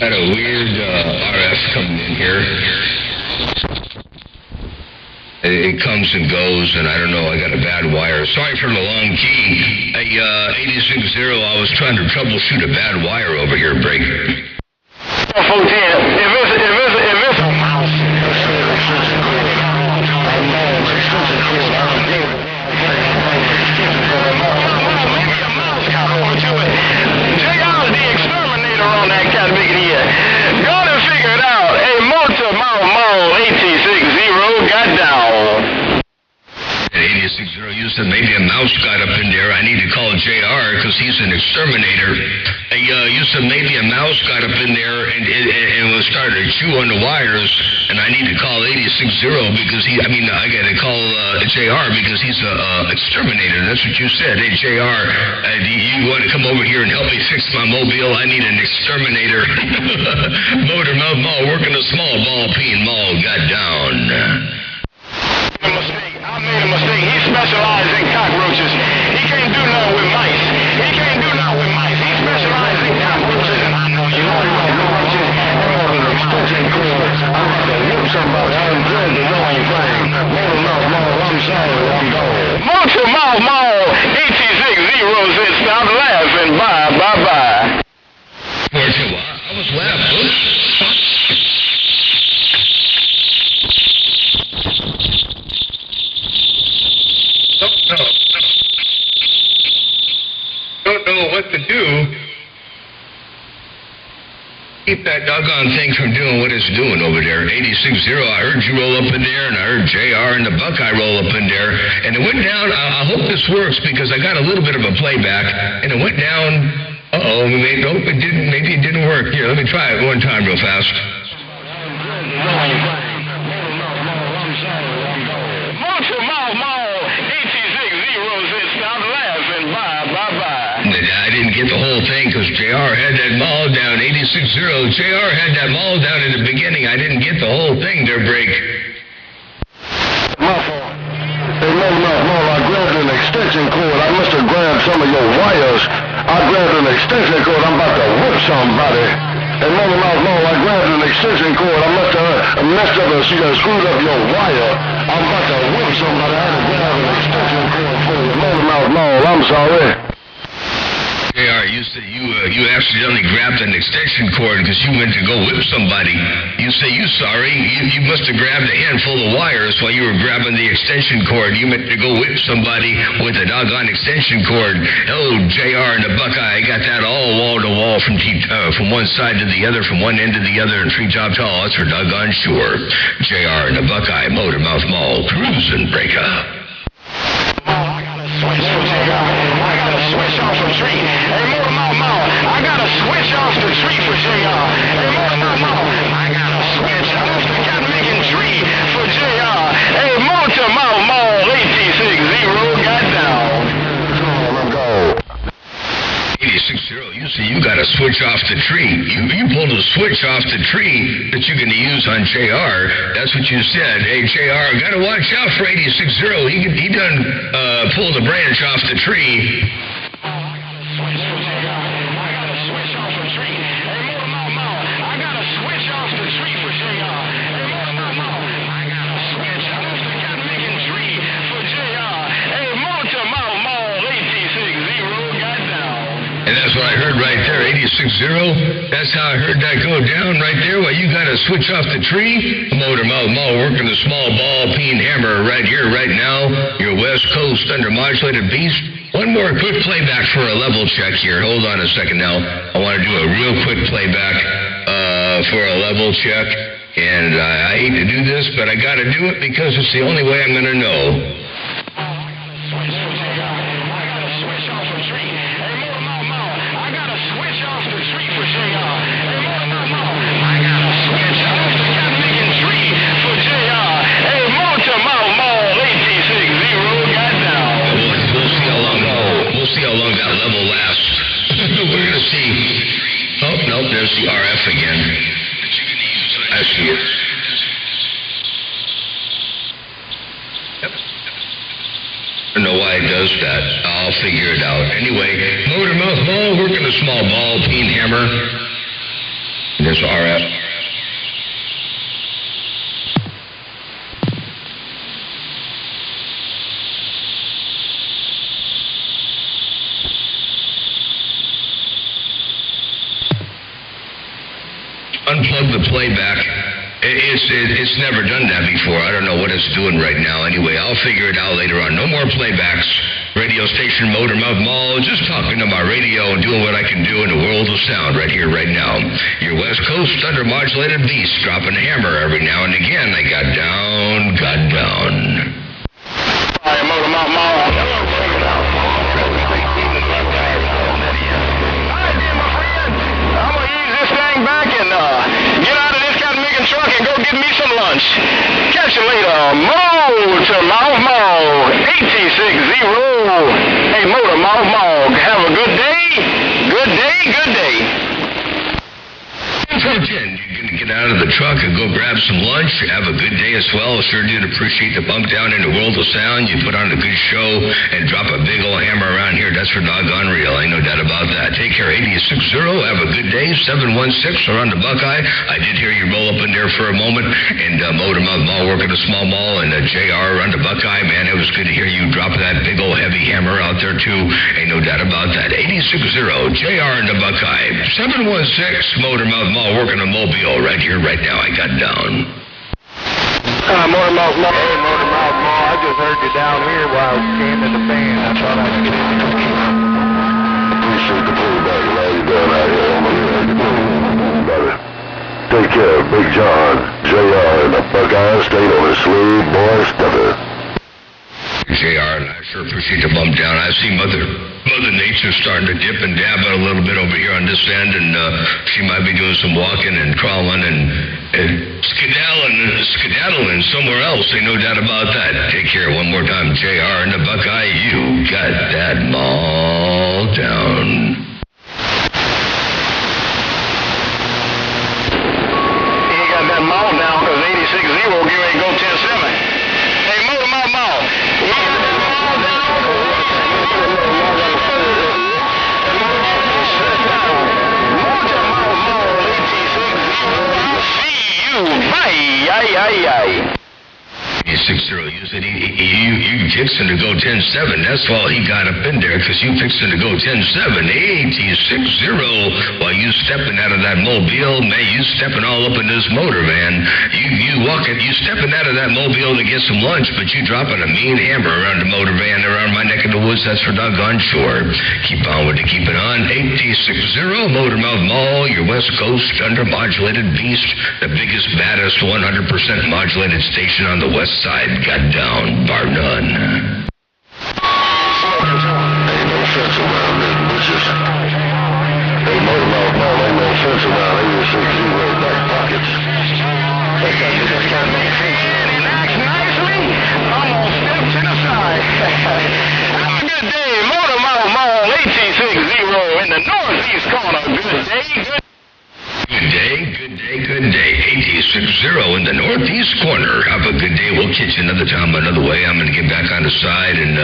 Got a weird RF coming in here. It comes and goes, and I don't know, I got a bad wire. Sorry for the long key. Hey, 86.0, I was trying to troubleshoot a bad wire over here, Break. 410. If it's a mouse. On that cat making here. Gotta figure it out. Hey, Motor Mouth Mall 86.0 got down. 86.0, you said maybe a mouse got up in there. I need to call JR because he's an exterminator. Hey, you said maybe a mouse got up in there and was starting to chew on the wires, and I need to call 86.0 because I got to call JR because he's an exterminator. That's what you said. Hey, JR, do you want to come over here and help me fix my mobile? I need an exterminator. Motor Mouth Mall, working a small ball peen mall, got down. I made a mistake. He specializes in cockroaches. He can't do nothing with mice. He specializes in cockroaches, and I know you know cockroaches. I'm gonna whip somebody. I'm good to know anything. Motor Mouth Mall, I'm sorry, I'm going. Motor Mouth Mall 86.0 said stop laughing. Bye. I was laughing. don't know what to do. Keep that doggone thing from doing what it's doing over there. 86-0, I heard you roll up in there, and I heard JR and the Buckeye roll up in there. And it went down. I hope this works because I got a little bit of a playback, and it went down. Uh-oh, nope, it didn't. Maybe it didn't work. Here, let me try it one time real fast. I didn't get the whole thing because JR had that mall down, 86-0. JR had that mall down in the beginning. I didn't get the whole thing there, break. Hey, no, I grabbed an extension cord. I must have grabbed some of your wires. I grabbed an extension cord. I'm about to whip somebody. Hey, no, I grabbed an extension cord. I must have messed up and screwed up your wire. I'm about to whip somebody. I had to grab an extension cord for you. No, I'm sorry. JR, you said you accidentally grabbed an extension cord because you went to go whip somebody. You say you sorry. You must have grabbed a handful of wires while you were grabbing the extension cord. You meant to go whip somebody with a doggone extension cord. Oh, JR and the Buckeye, I got that all wall to wall from one side to the other, from one end to the other, and treetop tall. That's for doggone sure. JR and the Buckeye, Motor Mouth Mall, cruising breaker. I gotta switch off the tree. Hey, Motor Mouth Mall, I gotta switch off the tree for JR. Hey, Motor Mouth Mall, I gotta switch off the cotton-making tree for JR. Hey, Motor Mouth Mall, 86-0 got down. 86-0, you see, you gotta switch off the tree. You pulled a switch off the tree that you're gonna use on JR. That's what you said. Hey, JR, gotta watch out for 86-0. He done pulled a branch off the tree. And that's what I heard right there, 86-0. That's how I heard that go down right there. Well, you got to switch off the tree. Motor Mouth Mall working the small ball peen hammer right here, right now. Your West Coast undermodulated beast. One more quick playback for a level check here. Hold on a second now. I want to do a real quick playback for a level check. And I hate to do this, but I got to do it because it's the only way I'm going to know. There's the RF again. I see it. Yep. I don't know why it does that. I'll figure it out. Anyway, Motor Mouth Mall working a small ball peen hammer. There's RF. Unplug the playback. It's never done that before. I don't know what it's doing right now. Anyway, I'll figure it out later on. No more playbacks. Radio station Motor Mouth Mall, just talking to my radio and doing what I can do in the world of sound right here, right now. Your West Coast undermodulated beast dropping a hammer every now and again. I got down. All right, Motor Mouth Mall. Catch you later, Motor Mouth Mall, 86-0. Hey, Motor Mouth Mall, have a good day. Good day. 10. You're going to get out of the truck and go grab some lunch. Have a good day as well. Sure did appreciate the bump down in the world of sound. You put on a good show and drop a big old hammer around here. That's for doggone real. Ain't no doubt about that. Take care, 86-0. Have a good day. 716 around the Buckeye. I did hear you roll up in there for a moment. And Motor Mouth Mall working a small mall and JR around the Buckeye. Man, it was good to hear you drop that big old heavy hammer out there too. Ain't no doubt about that. 86-0. JR and the Buckeye. 716 Motor Mouth Mall working a Mobile right here, right now. I got down. Motor Mouth Mall. Hey, Motor Mouth Mall. I just heard you down here while I was scanning the band. I thought I'd get it. take care of Big John, JR, and the Buckeye State on his sleeve, boy stutter. JR, and I sure appreciate the bump down. I see Mother Nature starting to dip and dab a little bit over here on this end, and she might be doing some walking and crawling and skedaddling somewhere else. Ain't no doubt about that. Take care one more time, JR and the Buckeye. You got that all down. He ain't got that mall down because 86-0 get ready to go 10-7. Hey, Motor Mall. He ain't got that mall down. Motor Mall, 86-0. I'll see you. Bye. 6-0, you said you fixing to go 10-7. That's all he got up in there, because you fixing to go 10-7. 86-0 while you stepping out of that mobile. Man, you stepping all up in this motor van. You stepping out of that mobile to get some lunch, but you dropping a mean hammer around the motor van around my neck of the woods. That's for doggone sure. Keep on with it, keep it on. 86-0, Motormouth Mall, your West Coast under-modulated beast, the biggest, baddest, 100% modulated station on the west side. Got down, bar none. Ain't no fence around this bushes. Hey, Motormouth Mall, ain't no fence around 86-0 back pockets. Hey, guys, you just can't make sense. He acts nicely. I'm gonna step to the side. Have a good day, Motor Mall, 86-0 in the northeast corner. Good day. 86-0 in the northeast corner. Have a good day. We'll catch you another time, another way. I'm going to get back on the side and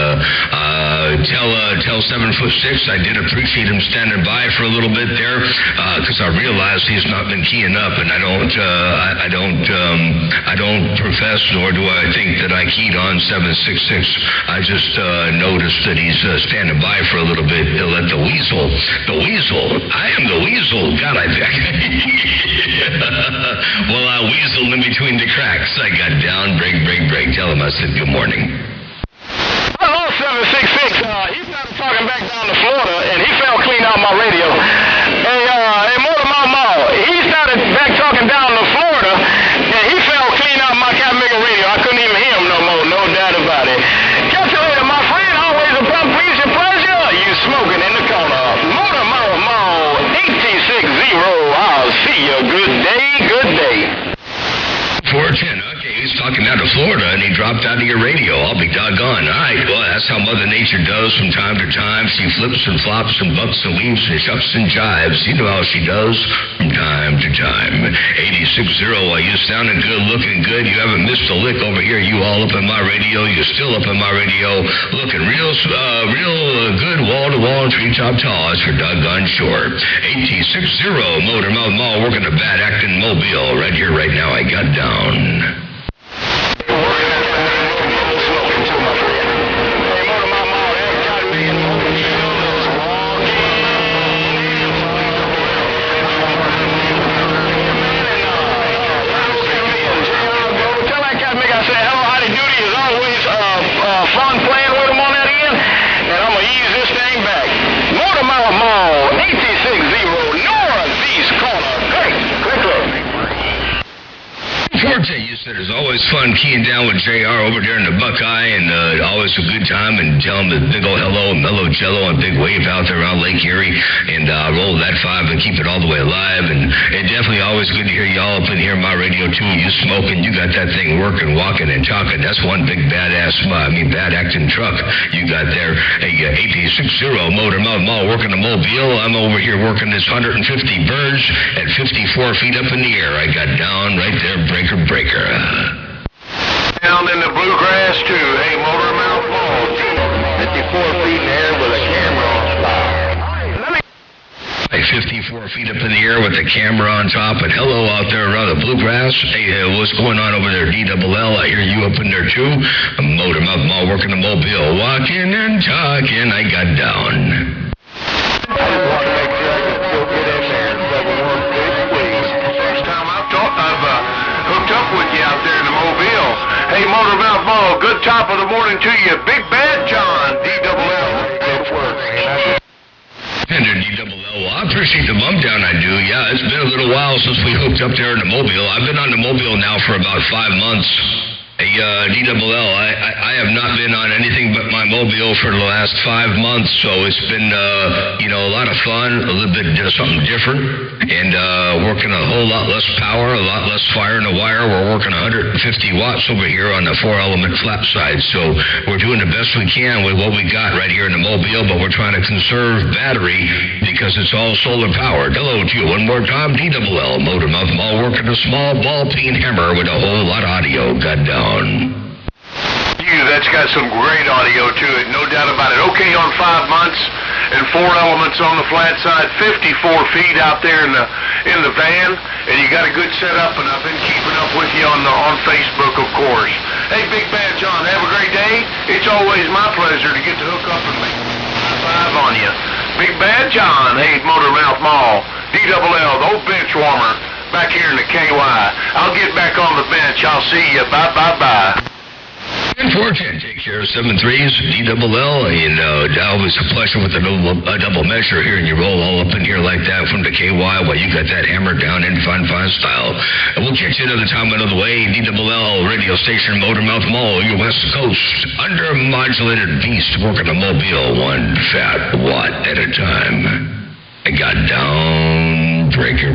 tell 7'6" I did appreciate him standing by for a little bit there, because I realized he's not been keying up, and I don't profess, nor do I think that I keyed on 766. I just noticed that he's standing by for a little bit. He'll let the weasel. I am the weasel. God, I think. Well, I weaseled in between the cracks. I got down, break. Tell him I said good morning. Hello, 766. He started talking back down to Florida, and he fell clean out my radio. Hey, Motor Mall, he started back talking down to Florida, and he fell clean out my Capmega radio. I couldn't even hear him no more, no doubt about it. Catch you later, my friend. Always a pleasure. You smoking in the corner. Motor Mall, 86-0. I'll see you. Good day. 410. Okay, he's talking down to Florida, and he dropped out of your radio. I'll be doggone. All right, well, that's how Mother Nature does from time to time. She flips and flops and bucks and weaves and shucks and jives. You know how she does from time to time. 86-0, while you're sounding good, looking good. You haven't missed a lick over here. You all up in my radio. You're still up in my radio. Looking real good wall-to-wall and treetop tall. That's for doggone sure. 86-0, Motormouth Mall, working a bad acting mobile. Right here, right now, I got down. Fun playing with him on that end, and I'm gonna ease this thing back. Motor Mall, 86-0, northeast corner. Quick. Forte, you said it's always fun keying down with JR over there in the Buckeye, and always a good time, and tell him the big old hello and mellow jello and big wave out there around Lake Erie, and roll that 5 and keep it all the way alive. And it definitely always good to hear y'all up in here on my radio too. You smoking, you got that thing working, walking, and talking. That's one big bad acting truck you got there. Hey, 86-0 Motormouth Mall working the mobile. I'm over here working this 150 birds at 54 feet up in the air. I got down right there, breaker. Down in the bluegrass too. Hey, Motormouth Mall, 54 feet in the air with a camera on top. 54 feet up in the air with the camera on top, and hello out there around the bluegrass. Hey, what's going on over there, DLL? I hear you up in there too. Motormouth Mall working the mobile, walking and talking. I got down. I just want to make sure I can still get in there and 716, please. First time I've hooked up with you out there in the mobile. Hey, Motormouth Mall, good top of the morning to you. Big Bad John, DLL. Good work, man. Tender DLL. Well, I appreciate the bump down, I do. Yeah, it's been a little while since we hooked up there in the Mobile. I've been on the Mobile now for about 5 months. Hey, DLL, I have not been on anything but my Mobile for the last 5 months, so it's been, a lot of fun, a little bit something different, and working a whole lot less power, a lot less fire in the wire. We're working 150 watts over here on the 4-element flap side, so we're doing the best we can with what we got right here in the Mobile, but we're trying to conserve battery because it's all solar powered. Hello to you one more time, DLL, Motor Mouth Mall, working a small ball peen hammer with a whole lot of audio. God down. That's got some great audio to it, no doubt about it. Okay, on 5 months and 4 elements on the flat side, 54 feet out there in the van, and you got a good setup. And I've been keeping up with you on Facebook, of course. Hey, Big Bad John, have a great day. It's always my pleasure to get to hook up and make a high five on you. Big Bad John, hey, Motor Mouth Mall, DLL, the old bench warmer, back here in the KY. I'll get back on the bench. I'll see you. Bye, bye, bye. 10-4-10, take care of 7-3s, DLL, and always a pleasure with the double measure here, and you roll all up in here like that from the KY while you got that hammer down in fine style. And we'll catch you another time, another way. DLL radio station, Motor Mouth Mall, your West Coast, under-modulated beast, working a Mobile, 1 fat watt at a time. I got down, breaker.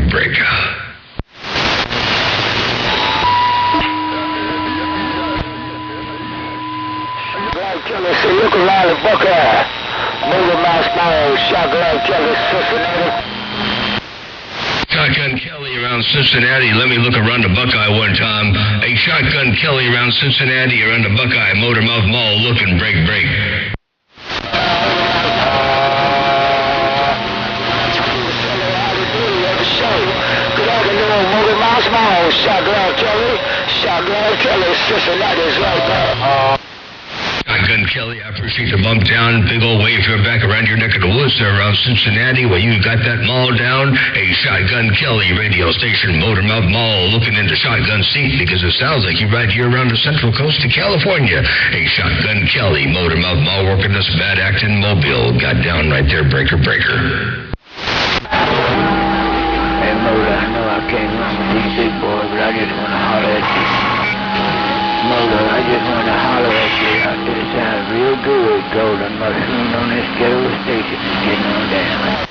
Kelly, say, look around the Buckeye. Motor Mouth Mall, Shotgun Kelly, Cincinnati. Shotgun Kelly around Cincinnati. Let me look around the Buckeye one time. Hey, Shotgun Kelly around Cincinnati, around the Buckeye, Motor Mouth Mall, looking break. Good afternoon, Motor Mouth Mall, Shotgun Kelly, Cincinnati is right there. Shotgun Kelly, I appreciate the bump down. Big old wave here back around your neck of the woods there around Cincinnati where you got that mall down. Hey, Shotgun Kelly, radio station, Motor Mouth Mall, looking into Shotgun Seat because it sounds like you're right here around the central coast of California. Hey, Shotgun Kelly, Motor Mouth Mall, working this bad acting Mobile. Got down right there, breaker. Hey, Motor, I know I can't run with these big boys, but I just want to holler at you. Motor, I just want to holler at you. It sounds real good, Golden Mushroom on this ghetto station is getting on down.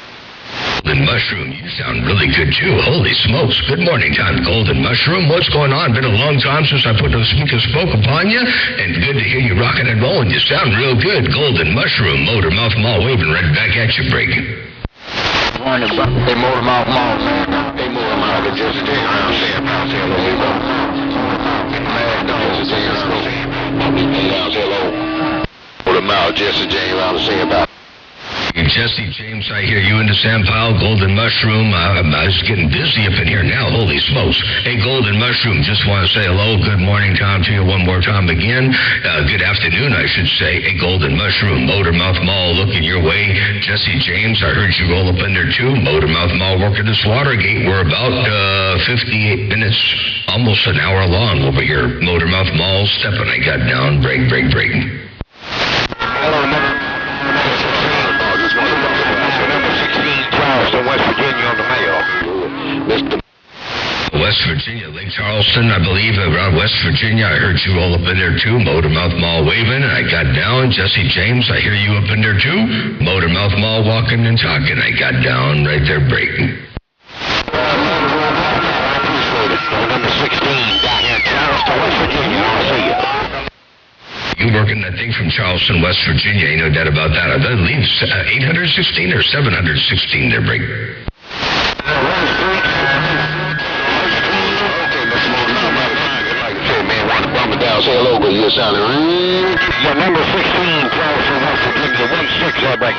Golden Mushroom, you sound really good too. Holy smokes. Good morning time, Golden Mushroom. What's going on? Been a long time since I put the speaker spoke upon you, and good to hear you rocking and rolling. You sound real good. Golden Mushroom, Motor Mouth Mall, waving right back at you, break. Hey, Motor Mouth Mall, man. Hey, Motor Mouth, just stay around, say a pound, say hello, we go. Motor Mouth, Jesse James, around to say about. Jesse James, I hear you in the Sam Powell, Golden Mushroom. I was getting busy up in here now. Holy smokes. Hey, Golden Mushroom, just want to say hello. Good morning, Tom, to you one more time again. Good afternoon, I should say. Hey, Golden Mushroom, Motor Mouth Mall, looking your way. Jesse James, I heard you roll up in there too. Motor Mouth Mall, working this Watergate. We're about 58 minutes, almost an hour long over here. Motor Mouth Mall, stepping. I got down, break. Hello, number 16, Charleston, West Virginia on the mail. West Virginia, Lake Charleston, I believe, around West Virginia. I heard you all up in there too. Motor Mouth Mall waving, and I got down. Jesse James, I hear you up in there too. Motor Mouth Mall walking and talking. I got down right there breaking. Number 16, down here in Charleston, West Virginia. I'll see you. You working that thing from Charleston, West Virginia, ain't no doubt about that. I believe 816 or 716 there, break. Say hello, but you're sounding yeah, number 16, Charleston, West Virginia, 16, break.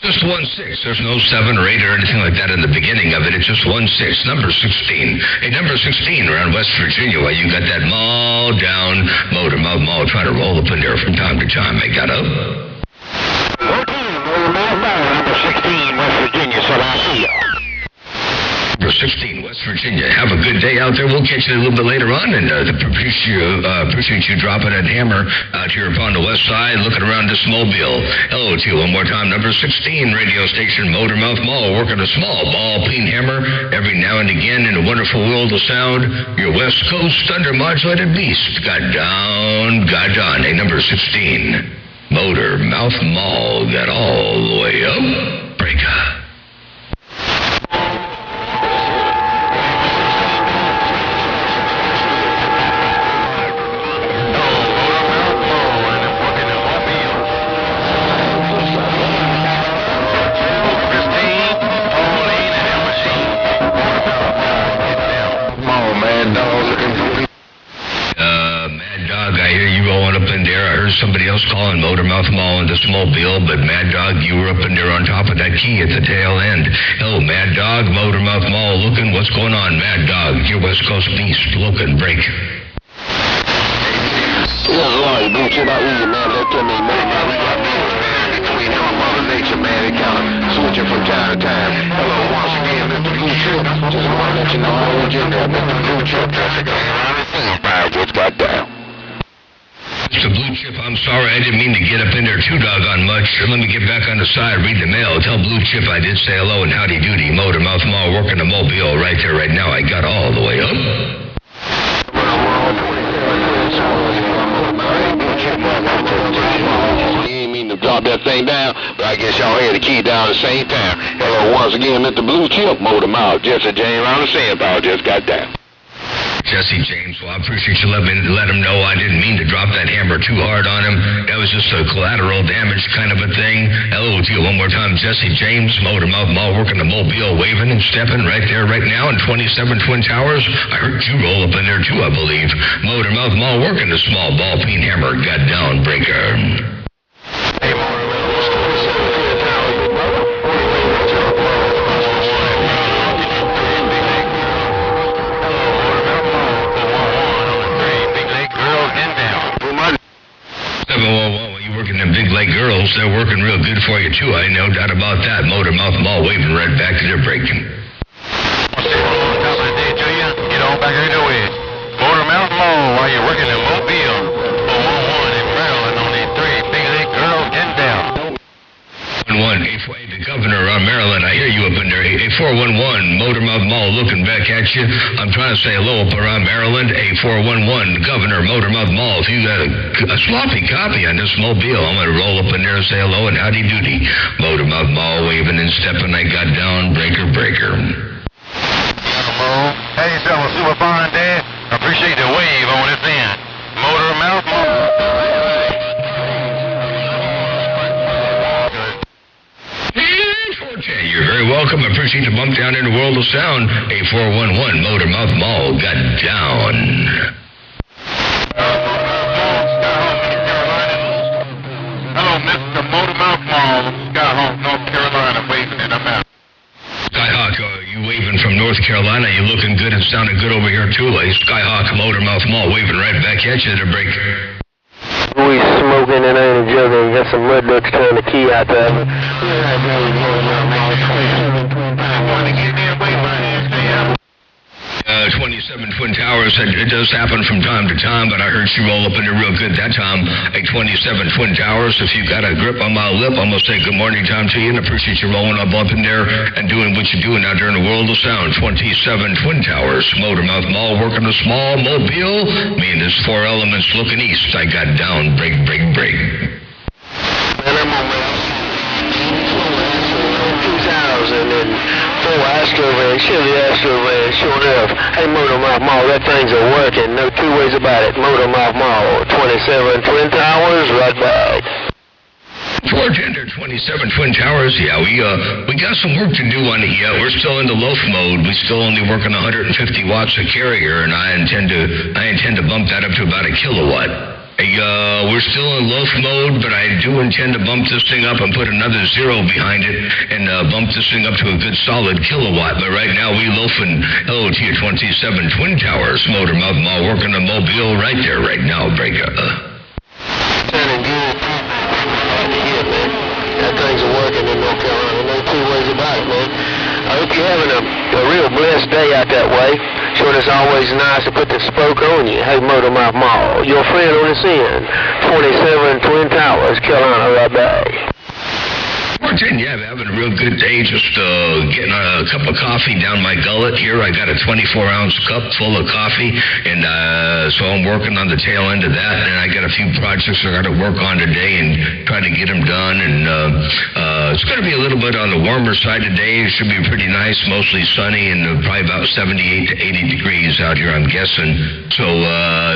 Just 16. There's no 7 or 8 or anything like that in the beginning of it. It's just 16. Number 16. Hey, number 16 around West Virginia. While you got that mall down, Motor Mouth Mall, trying to roll up in there from time to time. I got up. Okay, Motor Mouth Mall, number 16, West Virginia, so I'll see you. Number 16, West West Virginia. Have a good day out there. We'll catch you a little bit later on, and appreciate you dropping that hammer out here upon the west side, looking around this Mobile. Hello to you one more time. Number 16 radio station, Motormouth Mall, working a small ball peen hammer every now and again in a wonderful world of sound. Your West Coast thunder modulated beast got down, got done. Hey, number 16, Motormouth Mall got all the way up. Breaker. Somebody else calling Motormouth Mall in this Mobile, but Mad Dog, you were up in there on top of that key at the tail end. Hello, Mad Dog, Motormouth Mall looking. What's going on, Mad Dog? Your West Coast beast looking. Break. Lord, don't you about easy, man. That tell me, man, we got between him and Mother Nature, man. It kind of switching from time to time. Hello, once again, Mr. Blue Chip. Just want to let you know I was in there, Mr. Blue Chip. Just got down. Mr. Blue Chip, I'm sorry. I didn't mean to get up in there too doggone much. Let me get back on the side, read the mail. Tell Blue Chip I did say hello and howdy doody. Motormouth Mall working the Mobile right there, right now. I got all the way up. You ain't mean to drop that thing down, but I guess y'all had the key down at the same time. Hello, once again, Mr. Blue Chip, Motormouth. Jesse James around the sand power just got down. Jesse James, well, I appreciate you let him know I didn't mean to drop that hammer too hard on him. That was just a collateral damage kind of a thing. Hello to you one more time, Jesse James, Motormouth Mall, working the Mobile, waving and stepping right there, right now in 27 Twin Towers. I heard you roll up in there too, I believe. Motormouth Mall, working the small ball peen hammer, got down, breaker. Hey, you working them big leg girls, they're working real good for you too. I no doubt about that. Motormouth Mall waving right back to their break. Get on back here to it. Motormouth Mall while you're working in Mobile. 411 in Maryland on these three big leg girls getting down. 411, the governor of Maryland, I hear you up in there. 411, Motormouth Mall looking back at you. I'm trying to say hello up around Maryland. 411, Governor, Motormouth Mall. If you got a sloppy copy on this Mobile, I'm going to roll up in there and say hello and howdy doody. Motormouth Mall waving and stepping. I got down, breaker. Hey, yourself a super fine day. Appreciate the wave on this end. Motormouth Mall. You're very welcome. I appreciate the bump down in the world of sound. 411, Motormouth Mall got down. Hello, Mr. Motormouth Mall, Skyhawk, North Carolina, waving and I'm out. Skyhawk, you waving from North Carolina. You looking good and sounding good over here too. Skyhawk, Motormouth Mall waving right back at you to break. We smoking and ain't joking. Got some mud ducks trying to key out there. 27 Twin Towers, it does happen from time to time, but I heard you roll up in there real good that time. 27 Twin Towers, if you got a grip on my lip, I'm going to say good morning time to you and appreciate you rolling up in there and doing what you're doing out there in the world of sound. 27 Twin Towers, Motormouth Mall, working a small Mobile. Me and his four elements looking east. I got down, break. Chevy Astro van, sure enough. Hey, Motormouth Mall, that thing's a working. No two ways about it. Motormouth Mall, 27 Twin Towers, right back. 410 27 Twin Towers, yeah, we got some work to do on it yet. We're still in the loaf mode. We still only working 150 watts a carrier, and I intend to bump that up to about a kilowatt. We're still in loaf mode, but I do intend to bump this thing up and put another zero behind it and bump this thing up to a good solid kilowatt. But right now we loafing. Hello to you, 27 Twin Towers, Motormouth Mall, working the Mobile right there, right now, breaker. Sounding good. That thing's working in North Carolina. No two ways about it, man. I hope you're having a real blessed day out that way. Sure, it's always nice to put the spoke on you. Hey, Motor Mouth Mall, your friend on this end, 27 Twin Towers, Carolina, right back. Yeah, I'm having a real good day. Just getting a cup of coffee down my gullet here. I got a 24-ounce cup full of coffee, and so I'm working on the tail end of that. And I got a few projects I got to work on today and try to get them done. And it's going to be a little bit on the warmer side today. It should be pretty nice, mostly sunny, and probably about 78 to 80 degrees out here, I'm guessing. So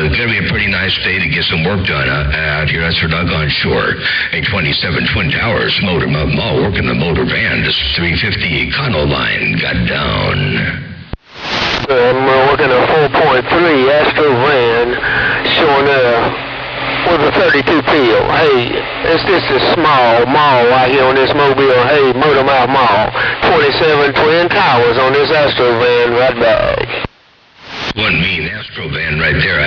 it's going to be a pretty nice day to get some work done out here. That's for doggone sure. A 27 Twin Towers, Motor Mouth Mall, working the motor van. This 350 Econo line got down. I'm working a 4.3 Astro van, showing with a 32 peel. Hey, it's just a small mall right here on this mobile. Hey, Motor Mouth Mall, 27 Twin Towers on this Astro van right back. One mean Astro van right there.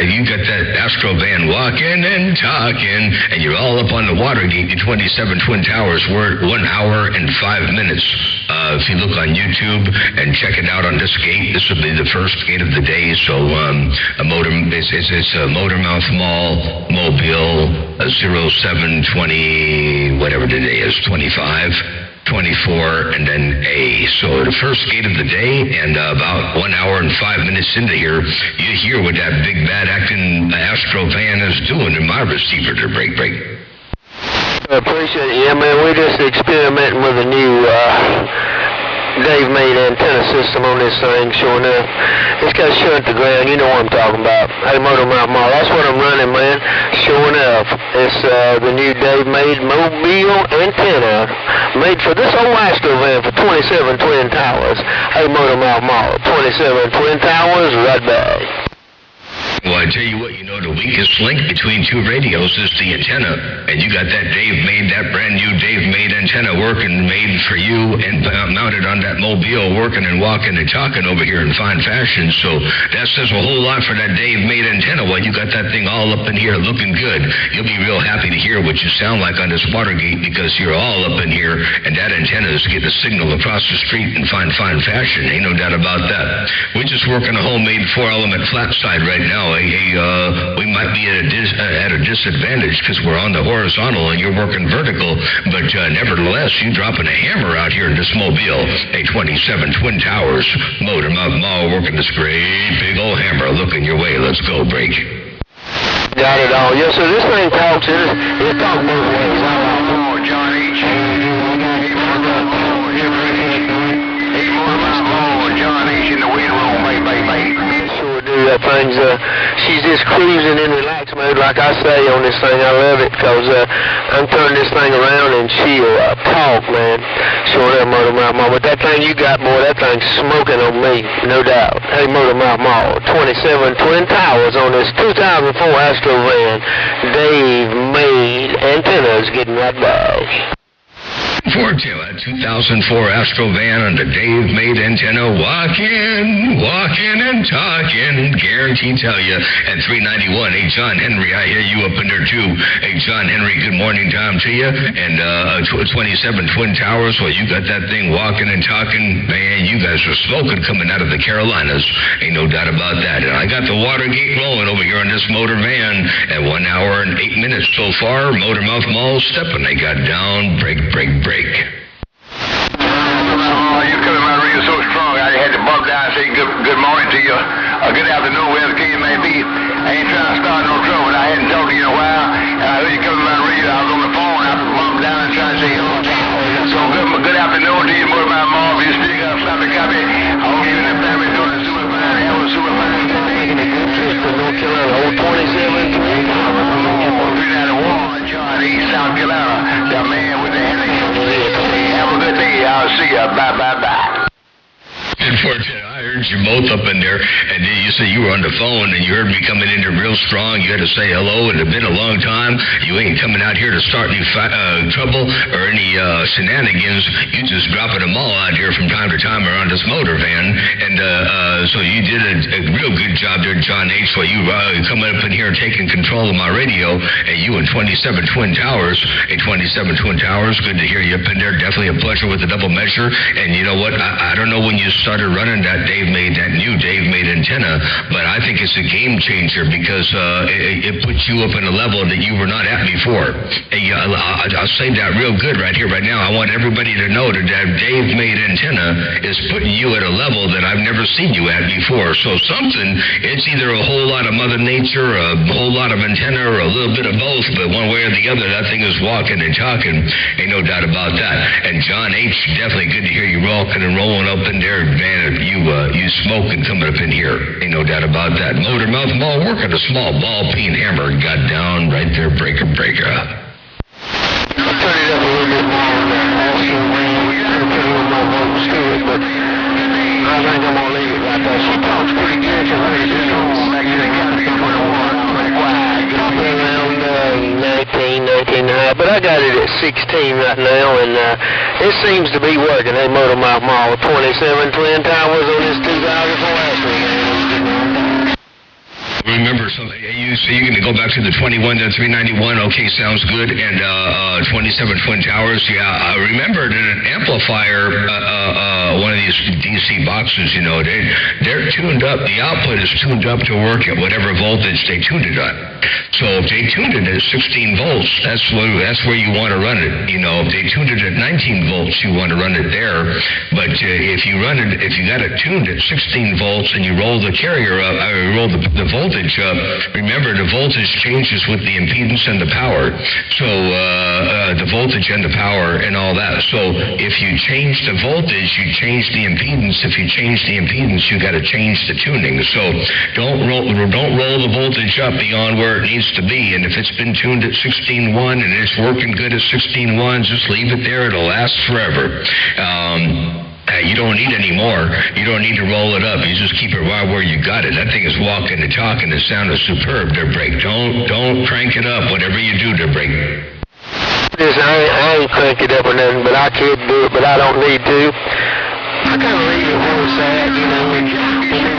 You got that Astro van walking and talking, and you're all up on the Watergate, the 27 Twin Towers. We're at 1 hour and 5 minutes. If you look on YouTube and check it out on this gate, this will be the first gate of the day. So it's a Motor Mouth Mall, Mobile, 0720, whatever today is, 25. 24, and then A. So the first gate of the day, and about 1 hour and 5 minutes into here, you hear what that big bad acting Astro van is doing in my receiver to break. I appreciate it. Yeah, man, we're just experimenting with a new Dave-made antenna system on this thing, sure enough. It's got to shunt the ground, you know what I'm talking about. Hey, Motor Mouth Mall, that's what I'm running, man. Sure enough, it's the new Dave-made mobile antenna made for this old Astro van for 27 Twin Towers. Hey, Motor Mouth Mall, 27 Twin Towers, right back. Well, I tell you what, the weakest link between two radios is the antenna. And you got that brand new Dave-made antenna working, made for you and mounted on that mobile, working and walking and talking over here in fine fashion. So that says a whole lot for that Dave-made antenna. Well, you got that thing all up in here looking good. You'll be real happy to hear what you sound like on this Watergate because you're all up in here, and that antenna is getting a signal across the street in fine fashion. Ain't no doubt about that. We're just working a homemade 4-element flat side right now. We might be at a disadvantage because we're on the horizontal and you're working vertical, but nevertheless, you dropping a hammer out here in this mobile. A 27 Twin Towers, Motor Mouth Mall, working this great big old hammer. Looking your way. Let's go, break. Got it all. Yes, sir. This thing talks. It talks both ways. Oh, John H. John H. in the wind room, baby. Sure do. That thing's, she's just cruising in relax mode, like I say on this thing. I love it, because I'm turning this thing around and she'll talk, man. Sure enough, Motor Mouth Mall. But that thing you got, boy, that thing's smoking on me, no doubt. Hey, Motor Mouth Mall, 27 Twin Towers on this 2004 Astro van. Dave-made antennas getting right back. 2004 Astro van on the Dave-made antenna, walking and talking, guaranteed tell you, at 391. Hey, John Henry, I hear you up in there too. Hey, John Henry, good morning time to you. And 27 Twin Towers, well, you got that thing walking and talking. Man, you guys are smoking coming out of the Carolinas. Ain't no doubt about that. And I got the Watergate rolling over here on this motor van at 1 hour and 8 minutes so far. Motor Mouth Mall stepping. They got down, break. Oh, you coming out real so strong. I had to bump down and say good morning to you. Good afternoon, wherever the case may be. I ain't trying to start no trouble. I hadn't talked to you in a while. And I heard you coming out radio. I was on the phone. I bumped down and trying to say hello to you. So good afternoon to you, Motor Mouth Mall. If you still got a sloppy copy, I hope you and the family doing a super fine. Have a super fine day. Making a good trip to North Carolina. Old 27 Twin Towers. 391, John East, South Carolina. The man with the headache. Have a good day. I'll see you. Bye. Unfortunately, I heard heard you both up in there, and then you said you were on the phone, and you heard me coming in there real strong. You had to say hello. It had been a long time. You ain't coming out here to start any trouble or any shenanigans. You just dropping them all out here from time to time around this motor van. And so you did a real good job there, John H., while you coming up in here taking control of my radio, and you and 27 Twin Towers. Hey, 27 Twin Towers, good to hear you up in there. Definitely a pleasure with the double measure. And you know what? I don't know when you started running that new Dave made antenna, but I think it's a game changer because it puts you up in a level that you were not at before. Hey, I'll say that real good right here, right now. I want everybody to know that Dave made antenna is putting you at a level that I've never seen you at before. So it's either a whole lot of Mother Nature, a whole lot of antenna, or a little bit of both, but one way or the other, that thing is walking and talking. Ain't no doubt about that. And John H., definitely good to hear you rocking and rolling up in there, man. You smoking coming up in here. Ain't no doubt about that. Motor Mouth Mall working a small ball peen hammer. Got down right there, breaker. Turn it up a little bit more. Also, put a little more volts to it, but I think I'm gonna leave it right there. She talks pretty good. She's ready to go. Actually, got to come around 19.5, but I got it at 16 right now, and it seems to be working. Hey, Motor Mouth Mall, 27 Twin Towers on this 2004 last week. Remember, so you're going to go back to the 21 to 391. Okay, sounds good. And 27 Twin Towers. Yeah, I remember that an amplifier, one of these DC boxes, you know, they're tuned up. The output is tuned up to work at whatever voltage they tuned it at. So if they tuned it at 16 volts, that's where you want to run it. You know, if they tuned it at 19 volts, you want to run it there. But if you got it tuned at 16 volts and you roll the carrier up, roll the voltage up, remember the voltage changes with the impedance and the power. So the voltage and the power and all that. So if you change the voltage, you change the impedance. If you change the impedance, you got to change the tuning. So don't roll the voltage up beyond where it needs to be. And if it's been tuned at 16.1 and it's working good at 16.1, just leave it there. It'll last forever. You don't need any more. You don't need to roll it up. You just keep it right where you got it. That thing is walking and talking. The sound is superb, their break. Don't crank it up. Whatever you do, their break. I ain't crank it up or nothing, but I could do it, but I don't need to. I kind of leave it where it's at, you know, when they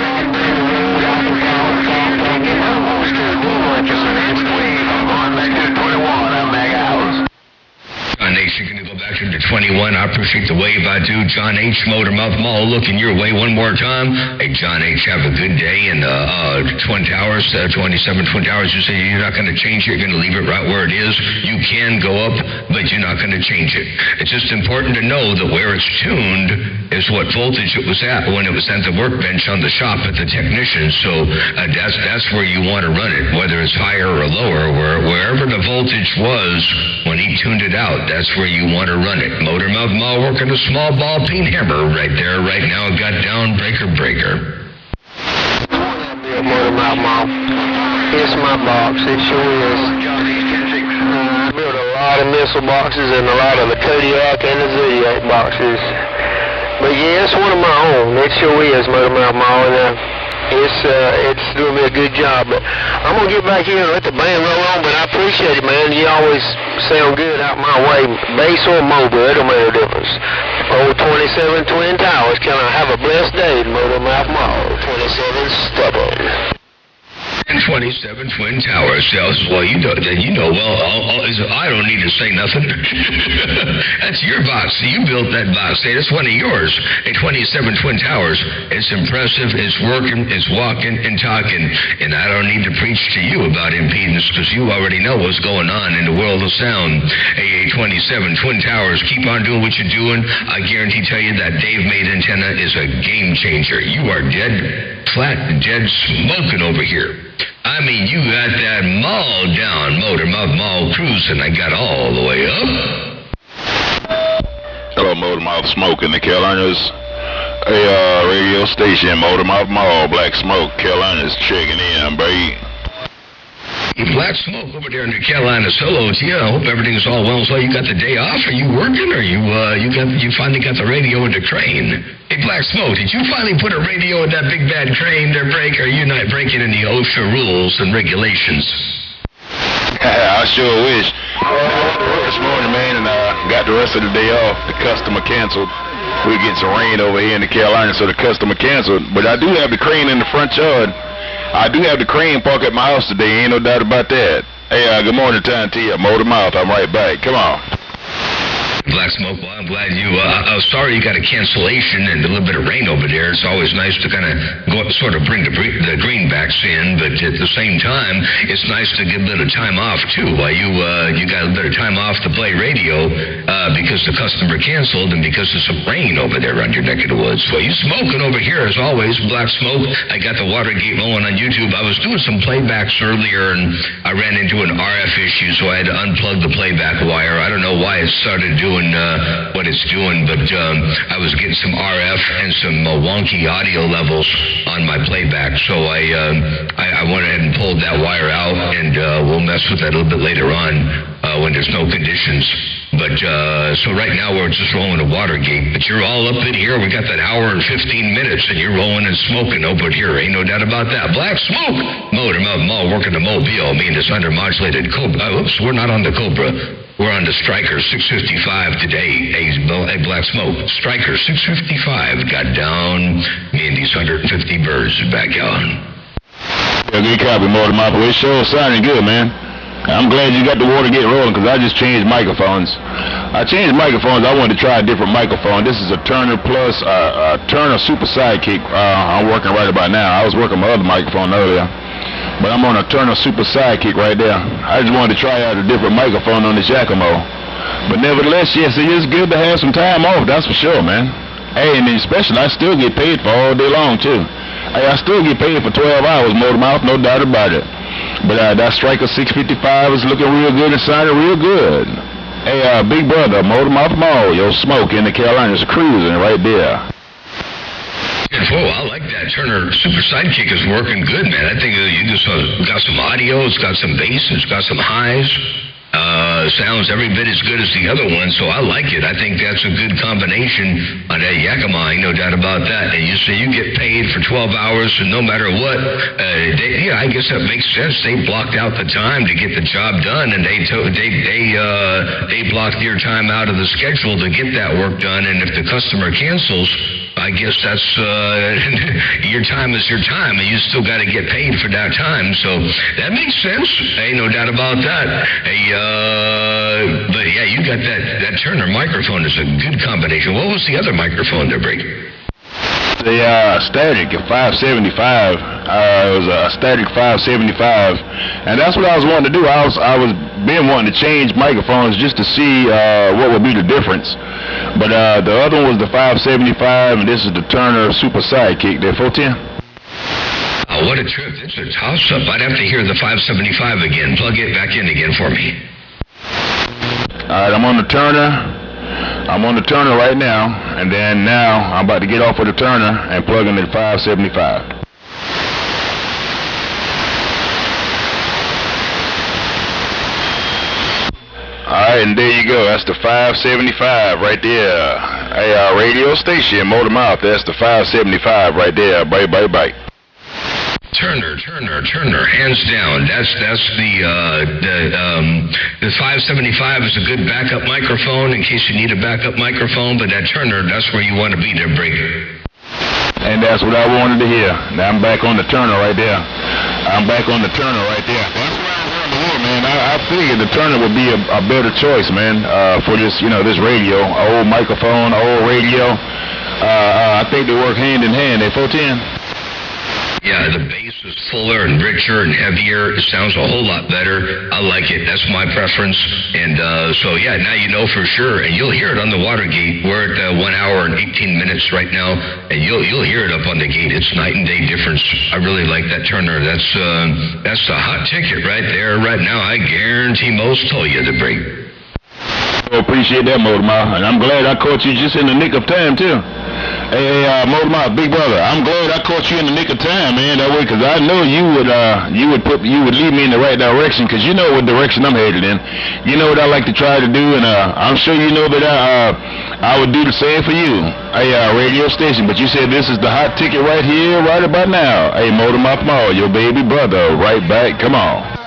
ride down the road, I can almost to the one, just an inch wave. I'm going back to 21. I'm back out. John H., you're going to go back to the 21. I appreciate the wave I do. John H., Motor Mouth Mall, looking your way one more time. Hey, John H., have a good day. And Twin Towers, 27 Twin Towers, you say you're not going to change it. You're going to leave it right where it is. You can go up, but you're not going to change it. It's just important to know that where it's tuned is what voltage it was at when it was at the workbench on the shop at the technician. So that's where you want to run it, whether it's higher or lower. Wherever the voltage was when he tuned it out, that's where you want to run it. Motor Mouth Mall working a small ball peen hammer right there, right now. Got down, breaker. Motor Mouth Mall. It's my box. It sure is. I built a lot of missile boxes and a lot of the Kodiak and the Zodiac boxes. But yeah, it's one of my own. It sure is, Motor Mouth Mall. And it's doing me a good job. But I'm going to get back here and let the band roll on, but I appreciate it, man. You always sound good out my way. Bass or mobile, it don't make a difference. Old 27 Twin Towers, can I have a blessed day, Motor Mouth Mall. 27 Stubborn. 27 Twin Towers. Well, you know, I don't need to say nothing. That's your box. You built that box. Hey, that's one of yours. Hey, 27 Twin Towers. It's impressive. It's working. It's walking and talking. And I don't need to preach to you about impedance because you already know what's going on in the world of sound. Hey, 27 Twin Towers. Keep on doing what you're doing. I guarantee tell you that Dave made antenna is a game changer. You are dead smoking over here. I mean, you got that mall down, Motor Mouth Mall cruising. I got all the way up. Hello, Motor Mouth Smoke in the Carolinas. A radio station, Motor Mouth Mall, Black Smoke, Carolinas, checking in, babe. Hey, Black Smoke over there in the Carolinas. Hello to you. I hope everything's all well. So you got the day off? Are you working, or you finally got the radio in the crane? Hey, Black Smoke, did you finally put a radio in that big bad crane there, break? Or are you not breaking any OSHA rules and regulations? I sure wish. This morning, man, and got the rest of the day off. The customer canceled. We get some rain over here in the Carolinas, so the customer canceled. But I do have the crane in the front yard. I do have the crane parked at my house today. Ain't no doubt about that. Hey, good morning, time to you. Motor Mouth. I'm right back. Come on. Black Smoke, well, I'm glad you, I was sorry you got a cancellation and a little bit of rain over there. It's always nice to kind of go sort of bring the greenbacks in, but at the same time, it's nice to get a bit of time off, too, while you got a bit of time off to play radio because the customer canceled and because of some rain over there around your neck of the woods. So you smoking over here, as always, Black Smoke. I got the Watergate rolling on YouTube. I was doing some playbacks earlier, and I ran into an RF issue, so I had to unplug the playback wire. I don't know why it started doing what it's doing, but I was getting some RF and some wonky audio levels on my playback, so I went ahead and pulled that wire out, and we'll mess with that a little bit later on when there's no conditions. But so right now we're just rolling a Watergate, but you're all up in here. We got that hour and 15 minutes, and you're rolling and smoking over here. Ain't no doubt about that. Black Smoke, Motor Mouth Mall, working the Mobile. Me and this undermodulated Cobra. Oops, we're not on the Cobra. We're on the Striker 655 today. Hey, Black Smoke. Striker 655 got down. Me and these 150 birds back on. Yeah, good copy, Motor Mouth. It sure sounding good, man. I'm glad you got the Watergate rolling, because I just changed microphones. I changed microphones. I wanted to try a different microphone. This is a Turner Plus, a Turner Super Sidekick. I'm working right about now. I was working my other microphone earlier, but I'm on a Turner Super Sidekick right there. I just wanted to try out a different microphone on this Yakimo. But nevertheless, yes, it is good to have some time off, that's for sure, man. Hey, and especially, I still get paid for all day long, too. Hey, I still get paid for 12 hours, Motor Mouth, no doubt about it. But that Striker 655 is looking real good and sounding real good. Hey, big brother, Motor Mouth Mall, yo, Smoke in the Carolinas cruising right there. Oh, I like that. Turner Super Sidekick is working good, man. I think you just got some audio, it's got some bass, it's got some highs. Sounds every bit as good as the other one, so I like it. I think that's a good combination on that Yakima, no doubt about that. And you say you get paid for 12 hours, and no matter what, yeah, I guess that makes sense. They blocked out the time to get the job done, and they blocked your time out of the schedule to get that work done. And if the customer cancels, I guess that's your time is your time, and you still got to get paid for that time. So that makes sense. Ain't no doubt about that. But yeah, you got that Turner microphone is a good combination. What was the other microphone there, Break? The Static 575. It was a Static 575, and that's what I was wanting to do. I was been wanting to change microphones just to see what would be the difference. But the other one was the 575, and this is the Turner Super Sidekick, the 410. Oh, what a trip. It's a toss-up. I'd have to hear the 575 again. Plug it back in again for me. All right, I'm on the Turner. I'm on the Turner right now, and then now I'm about to get off of the Turner and plug in the 575. All right, and there you go. That's the 575 right there. Hey, radio station, Motor Mouth. That's the 575 right there. Bye, bye, bye. Turner, hands down. That's the 575 is a good backup microphone in case you need a backup microphone. But that Turner, that's where you want to be there, Break. And that's what I wanted to hear. Now I'm back on the Turner right there. I'm back on the Turner right there. That's what I wanted to hear, man. I figured the Turner would be a better choice, man, for this, this radio, old microphone, old radio. I think they work hand in hand. They 410. Yeah, the bass is fuller and richer and heavier. It sounds a whole lot better. I like it. That's my preference. And so, yeah, now you know for sure. And you'll hear it on the Watergate. We're at 1 hour and 18 minutes right now. And you'll hear it up on the gate. It's night and day difference. I really like that Turner. That's the hot ticket right there. Right now, I guarantee most told you to break. Appreciate that, Motor Mouth, and I'm glad I caught you just in the nick of time too. Hey, Motor Mouth, big brother, I'm glad I caught you in the nick of time, man. That way, cause I know you would lead me in the right direction, cause you know what direction I'm headed in. You know what I like to try to do, and I'm sure you know that I would do the same for you. A radio station, but you said this is the hot ticket right here, right about now. Hey, Motor Mouth Mall, your baby brother, right back. Come on.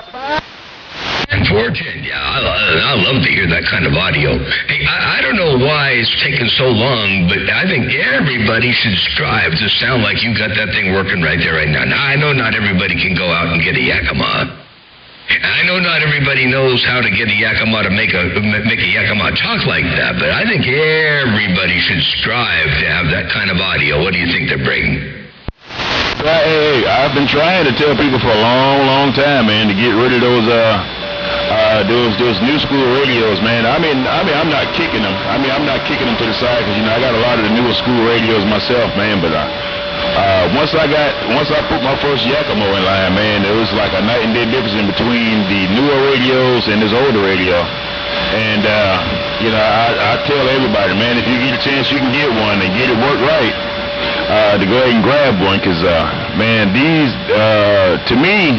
And 410, yeah, I love to hear that kind of audio. Hey, I don't know why it's taken so long, but I think everybody should strive to sound like you got that thing working right there, right now. Now, I know not everybody can go out and get a Yakima. I know not everybody knows how to get a Yakima to make a Yakima talk like that, but I think everybody should strive to have that kind of audio. What do you think they're bringing? Hey, I've been trying to tell people for a long time, man, to get rid of those new school radios, man. I mean, I'm not kicking them. I'm not kicking them to the side, because I got a lot of the newer school radios myself, man. But once I put my first Yakima in line, man, it was like a night and day difference in between the newer radios and this older radio. And I tell everybody, man, if you get a chance, you can get one and get it work right. To go ahead and grab one, because man, these to me.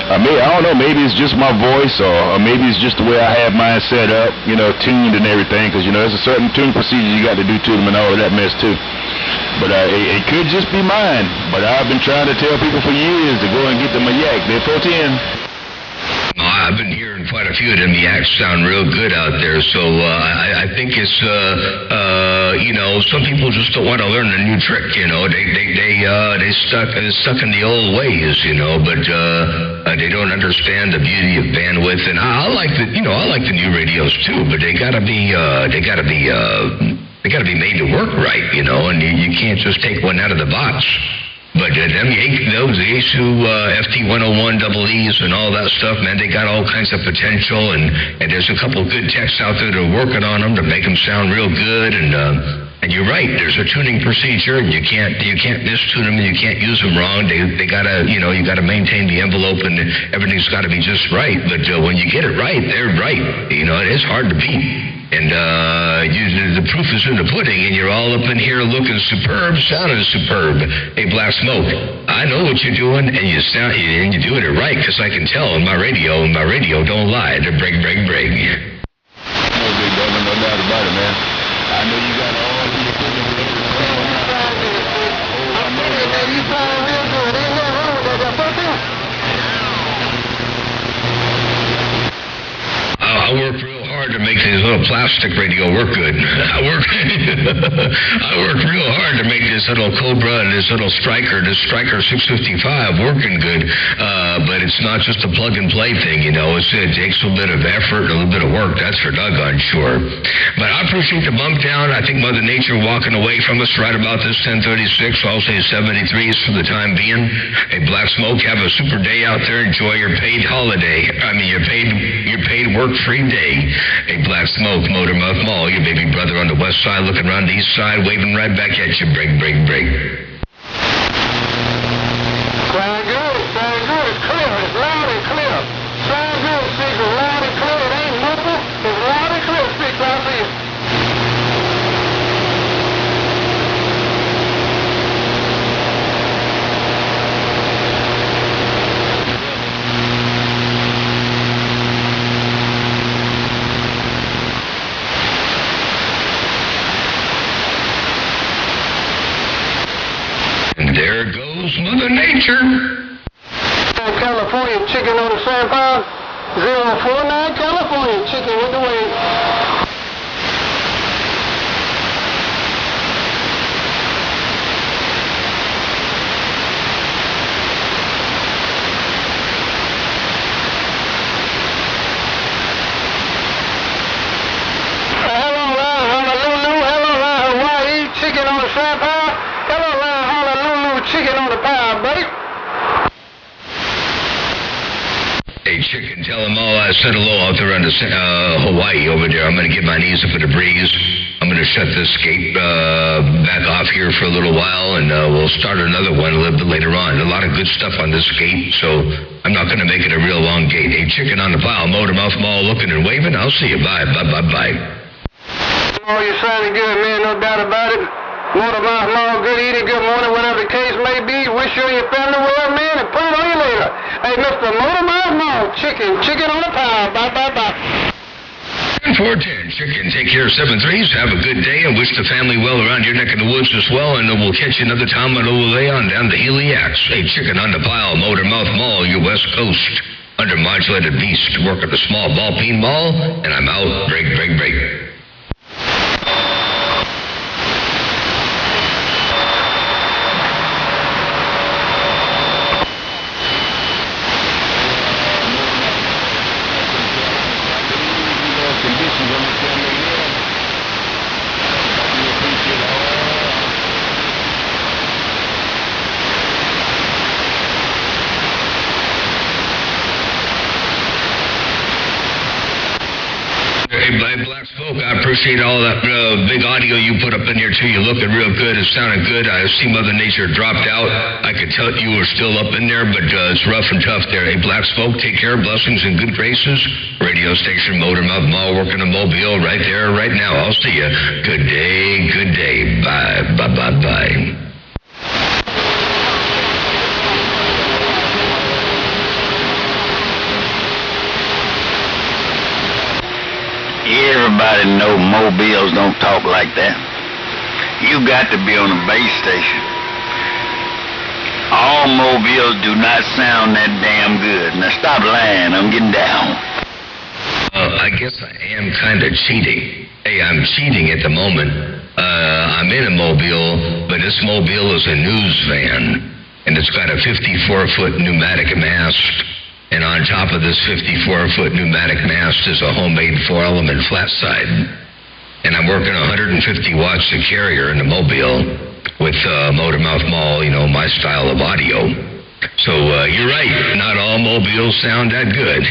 I don't know, maybe it's just my voice, or maybe it's just the way I have mine set up, tuned and everything, because, there's a certain tune procedure you got to do to them and all of that mess, too. But it could just be mine. But I've been trying to tell people for years to go and get them a yak. They're 410. I've been hearing quite a few of them yaks sound real good out there, so I think it's, some people just don't want to learn a new trick, they stuck in the old ways, but they don't understand the beauty of bandwidth. And I like the new radios too, but they gotta be made to work right, and you can't just take one out of the box. But those Yaesu FT101 EEs and all that stuff, man, they got all kinds of potential, and there's a couple of good techs out there that are working on them to make them sound real good. And you're right, there's a tuning procedure, and you can't mistune them, and you can't use them wrong. They gotta, you gotta maintain the envelope, and everything's got to be just right. But when you get it right, they're right. It is hard to beat. And the proof is in the pudding, and you're all up in here looking superb, sounding superb. Hey, Black Smoke, I know what you're doing, and you're doing it right, because I can tell on my radio don't lie. They're break. No, big brother, no doubt about it, man. I know you got all the equipment. I work real hard to make this little plastic radio work good. I work real hard to make this little Cobra and this little Striker 655 working good. But it's not just a plug and play thing, It takes a little bit of effort and a little bit of work. That's for doggone sure. But I appreciate the bump down. I think Mother Nature walking away from us right about this 10:36. So I'll say 73s for the time being. Hey, Black Smoke, have a super day out there. Enjoy your paid holiday. Your paid work-free day. Hey, Black Smoke, Motor Mouth Mall, your baby brother on the west side, looking around the east side, waving right back at you. Break. Sound good. It's clear. It's loud and clear. Sound good. Speaks loud and clear. It ain't muffled. It's loud and clear. Speaks loud and clear. There goes Mother Nature. California chicken on the sandbar. 049 California chicken with the wave. Hello, Honolulu. Hello, Hawaii chicken on the sandbar. Hello, Honolulu chicken on the pie, buddy. Hey, chicken, tell them all I said hello out there on the Hawaii over there. I'm going to get my knees up in the breeze. I'm going to shut this gate back off here for a little while, and we'll start another one a little bit later on. A lot of good stuff on this gate, so I'm not going to make it a real long gate. Hey, chicken on the pile, Motor Mouth Mall looking and waving. I'll see you. Bye. Oh, you're sounding good, man, no doubt about it. Motor Mouth Mall, good evening, good morning, whatever the case may be. Wish you and your family well, man, and put it on you later. Hey, Mr. Motor Mouth Mall, chicken on the pile. Bye, bye, bye. 410 Chicken, take care of 7-3s. Have a good day and wish the family well around your neck of the woods as well. And we'll catch you another time on Overlay on down the Heliax. Hey, Chicken on the pile, Motor Mouth Mall, your West Coast. Under Modulated Beast, work at the small ball peen mall. And I'm out. Break. Hey, Black Smoke, I appreciate all that big audio you put up in there, too. You're looking real good. It sounded good. I see Mother Nature dropped out. I could tell you were still up in there, but it's rough and tough there. Hey, Black Smoke, take care. Blessings and good graces. Radio station, Motor Mouth Mall, working in Mobile right there, right now. I'll see you. Good day. Bye. Everybody know mobiles don't talk like that. You got to be on a base station. All mobiles do not sound that damn good. Now stop lying, I'm getting down. I guess I am kind of cheating. Hey, I'm cheating at the moment. I'm in a mobile, but this mobile is a news van. And it's got a 54-foot pneumatic mast. And on top of this 54-foot pneumatic mast is a homemade 4-element flat side. And I'm working 150 watts of carrier in the mobile with Motor Mouth Mall, you know, my style of audio. So you're right, not all mobiles sound that good.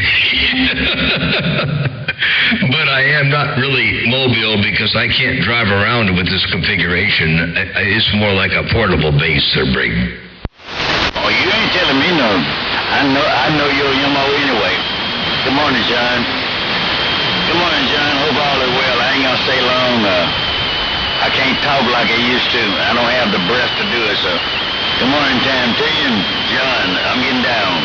But I am not really mobile because I can't drive around with this configuration. It's more like a portable base or brig. Oh, you ain't telling me no. I know you're MO anyway. Good morning, John. Good morning, John. Hope all is well. I ain't gonna stay long. I can't talk like I used to. I don't have the breath to do it, so. Good morning, Tam. To you, John. I'm getting down.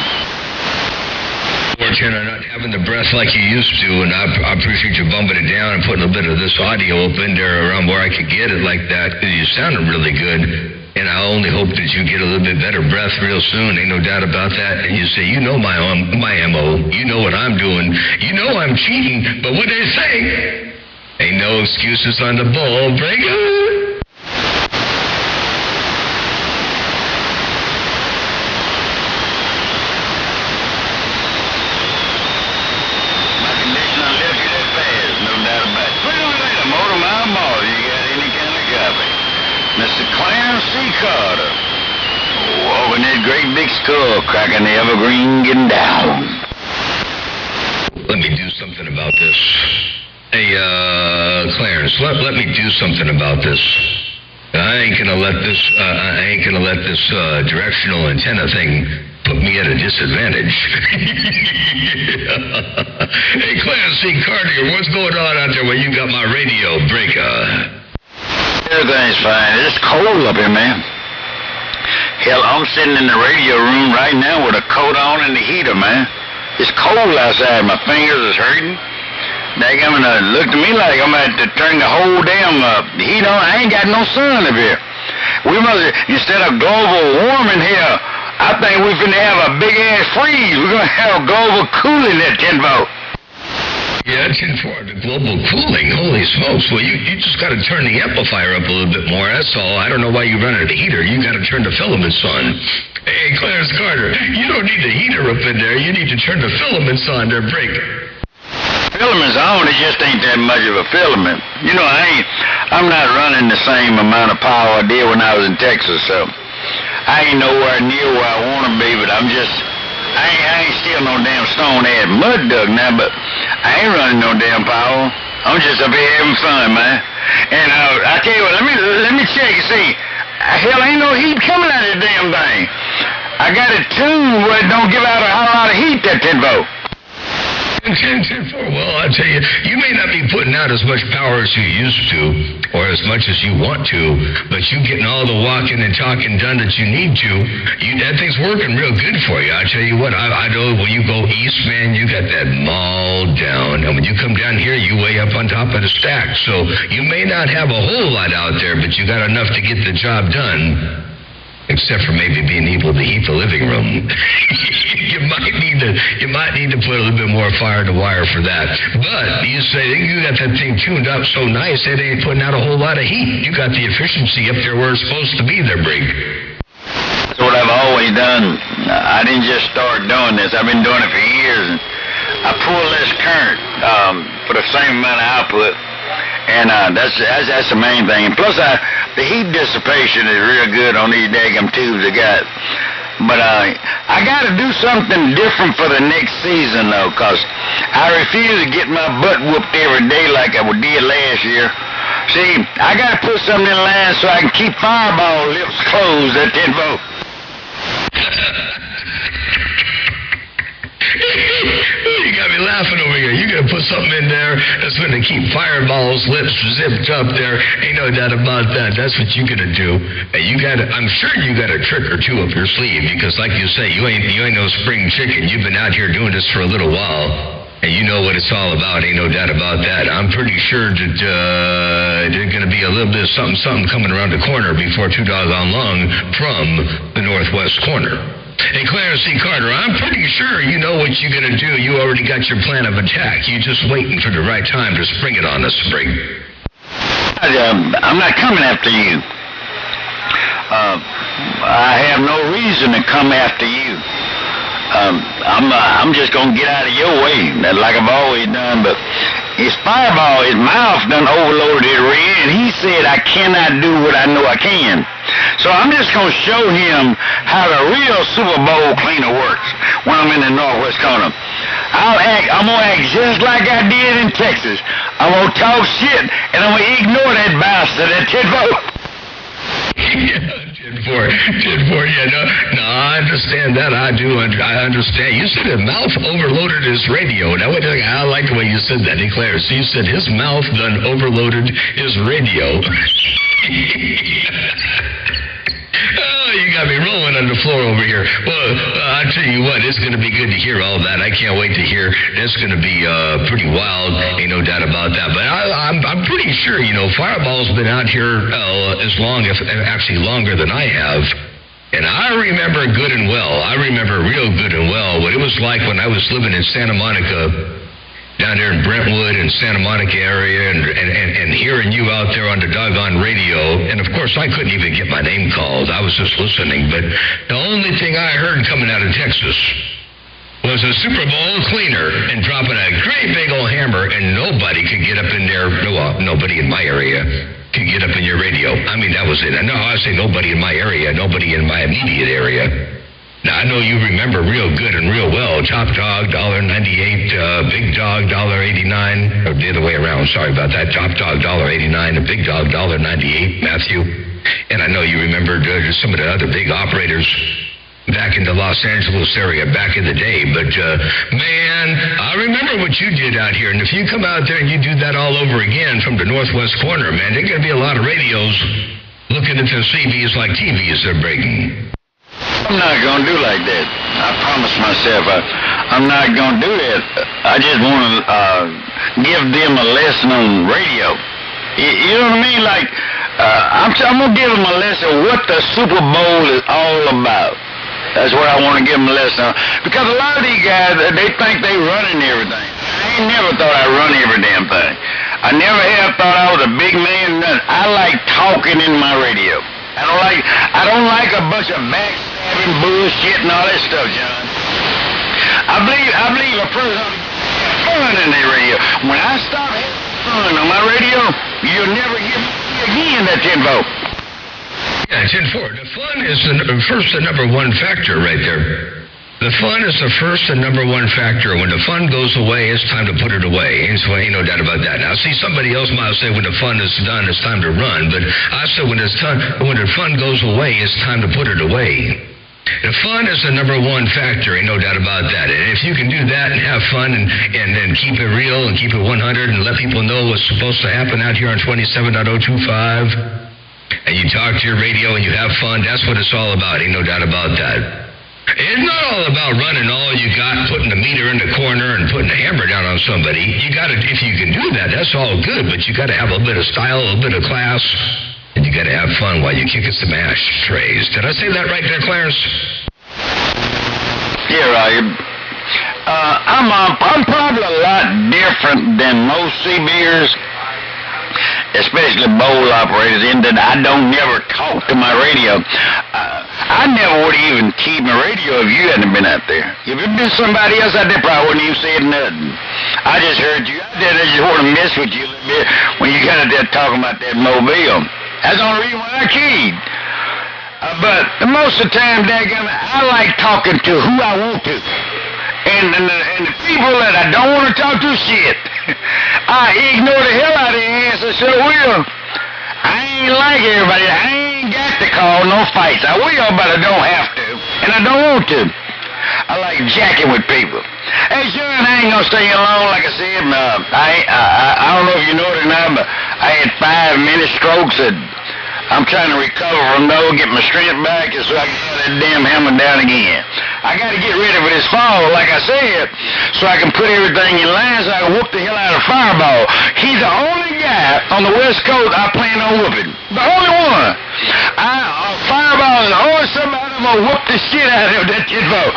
I'm not having the breath like you used to, and I appreciate you bumping it down and putting a bit of this audio up in there around where I could get it like that, because you sounded really good. And I only hope that you get a little bit better breath real soon. Ain't no doubt about that. And you say, you know my MO. You know what I'm doing. You know I'm cheating. But what they say, ain't no excuses on the ball breaker. My conditioner left you that fast, no doubt about it. Put it on later, Motor Mouth Mall. You got any kind of copy? Mr. Clarence C. Carter, walking that great big skull, cracking the evergreen, getting down. Let me do something about this. Hey, Clarence, let me do something about this. I ain't gonna let this directional antenna thing put me at a disadvantage. Hey, Clarence C. Carter, what's going on out there when you got my radio breaker? Everything's fine. It's cold up here, man. Hell, I'm sitting in the radio room right now with a coat on and the heater, man. It's cold outside. My fingers is hurting. They're gonna look to me like I'm going to turn the whole damn heat on. I ain't got no sun up here. We must, instead of global warming here, I think we're finna have a big-ass freeze. We're going to have global cooling at 10 volt. Yeah, 10-4, the global cooling. Holy smokes. Well, you just got to turn the amplifier up a little bit more. That's all. I don't know why you run a heater. You got to turn the filaments on. Hey, Clarence Carter, you don't need the heater up in there. You need to turn the filaments on. They're breaking. Filaments on, it just ain't that much of a filament. You know, I'm not running the same amount of power I did when I was in Texas, so I ain't nowhere near where I want to be, but I ain't still no damn stone-head mud duck now, but I ain't running no damn power. I'm just up here having fun, man. And I tell you what, let me check and see. Hell, ain't no heat coming out of the damn thing. I got it tuned where it don't give out a whole lot of heat, that 10 volt. 10-4. Well, I'll tell you, you may not be putting out as much power as you used to, or as much as you want to, but you getting all the walking and talking done that you need to. That thing's working real good for you. I tell you what, I know when you go east, man, you got that mauled down, and when you come down here, you way up on top of the stack. So you may not have a whole lot out there, but you got enough to get the job done. Except for maybe being able to heat the living room. you might need to put a little bit more fire to wire for that. But you say you got that thing tuned up so nice it ain't putting out a whole lot of heat. You got the efficiency up there where it's supposed to be there, Brig. That's what I've always done. I didn't just start doing this. I've been doing it for years. And I pull less current for the same amount of output. And that's the main thing. And plus, the heat dissipation is real good on these daggum tubes I got. But I got to do something different for the next season, though, because I refuse to get my butt whooped every day like I did last year. See, I got to put something in line so I can keep Fireball lips closed at 10 volts. You got me laughing over here. You got to put something in there that's going to keep Fireball's lips zipped up there. Ain't no doubt about that. That's what you got to do. And I'm sure you got a trick or two up your sleeve because, like you say, you ain't no spring chicken. You've been out here doing this for a little while. And you know what it's all about, ain't no doubt about that. I'm pretty sure that there's going to be a little bit of something coming around the corner before too doggone long from the northwest corner. Hey, Clarence C. Carter, I'm pretty sure you know what you're going to do. You already got your plan of attack. You're just waiting for the right time to spring it on us, Spring. I'm not coming after you. I have no reason to come after you. I'm just going to get out of your way, like I've always done, but his Fireball, his mouth done overloaded his rear, and he said I cannot do what I know I can. So I'm just going to show him how the real Super Bowl cleaner works when I'm in the northwest corner. I'm going to act just like I did in Texas. I'm going to talk shit, and I'm going to ignore that bastard at 10 volts. 10-4, yeah, no, I understand that. I do. I understand. You said his mouth overloaded his radio. Now, I like the way you said that, Declare. So you said his mouth done overloaded his radio. Oh, you got me rolling on the floor over here. Well, I tell you what, it's going to be good to hear all that. I can't wait to hear. It's going to be pretty wild. Ain't no doubt about that. But I'm pretty sure, Fireball's been out here as long, if actually longer than I have. And I remember good and well. I remember real good and well what it was like when I was living in Santa Monica, down there in Brentwood and Santa Monica area, and hearing you out there on the doggone radio. And, of course, I couldn't even get my name called. I was just listening. But the only thing I heard coming out of Texas was a Super Bowl cleaner and dropping a great big old hammer, and nobody could get up in there. Nobody in my area could get up in your radio. I mean, that was it. No, I say nobody in my area, nobody in my immediate area. Now, I know you remember real good and real well. Top Dog, $1.98, Big Dog, $1.89, or the other way around, sorry about that. Top Dog, $1.89, and Big Dog, $1.98, Matthew. And I know you remember some of the other big operators back in the Los Angeles area back in the day. But, man, I remember what you did out here. And if you come out there and you do that all over again from the northwest corner, man, there's going to be a lot of radios looking at their CVs like TVs they're breaking. I'm not going to do like that. I promised myself I'm not going to do that. I just want to give them a lesson on radio. You know what I mean? Like, I'm going to give them a lesson what the Super Bowl is all about. That's what I want to give them a lesson on. Because a lot of these guys, they think they running everything. I ain't never thought I run every damn thing. I never have thought I was a big man. I like talking in my radio. I don't like a bunch of backstabbing bullshit and all that stuff, John. I believe a person has fun in their radio. When I stop having fun on my radio, you'll never hear me again at 10 volt. Yeah, 10-4. The fun is the number one factor right there. The fun is the first and number one factor. When the fun goes away, it's time to put it away. Ain't no doubt about that. Now, see, somebody else might say when the fun is done, it's time to run. But I said when the fun goes away, it's time to put it away. The fun is the number one factor, ain't no doubt about that. And if you can do that and have fun and keep it real and keep it 100 and let people know what's supposed to happen out here on 27.025, and you talk to your radio and you have fun, that's what it's all about, ain't no doubt about that. It's not all about running all you got, putting the meter in the corner and putting the hammer down on somebody. You gotta, if you can do that, that's all good, but you gotta have a bit of style, a little bit of class, and you gotta have fun while you kick some ashtrays. Did I say that right there, Clarence? Yeah, right. I'm probably a lot different than most CBers, especially bowl operators, in that I don't never talk to my radio. I never would even keep my radio if you hadn't been out there. If it been somebody else out there, probably wouldn't even say nothing. I just heard you out there. I just want to mess with you a little bit when you got out there talking about that mobile. That's the only reason why I keyed. But most of the time, daggone, I like talking to who I want to. And the people that I don't want to talk to, shit, I ignore the hell out of their ass. I sure will. I ain't like everybody. I ain't got to call no fights. I will, but I don't have to. And I don't want to. I like jacking with people. Hey, sure, I ain't gonna stay alone, like I said. I don't know if you know it or not, but I had 5 mini strokes that I'm trying to recover from those, get my strength back, so I can have that damn hammer down again. I got to get ready for this fall, like I said, so I can put everything in line so I can whoop the hell out of Fireball. He's the only guy on the West Coast I plan on whooping. The only one. Fireball is the only somebody I'm going to whoop the shit out of that kid vote.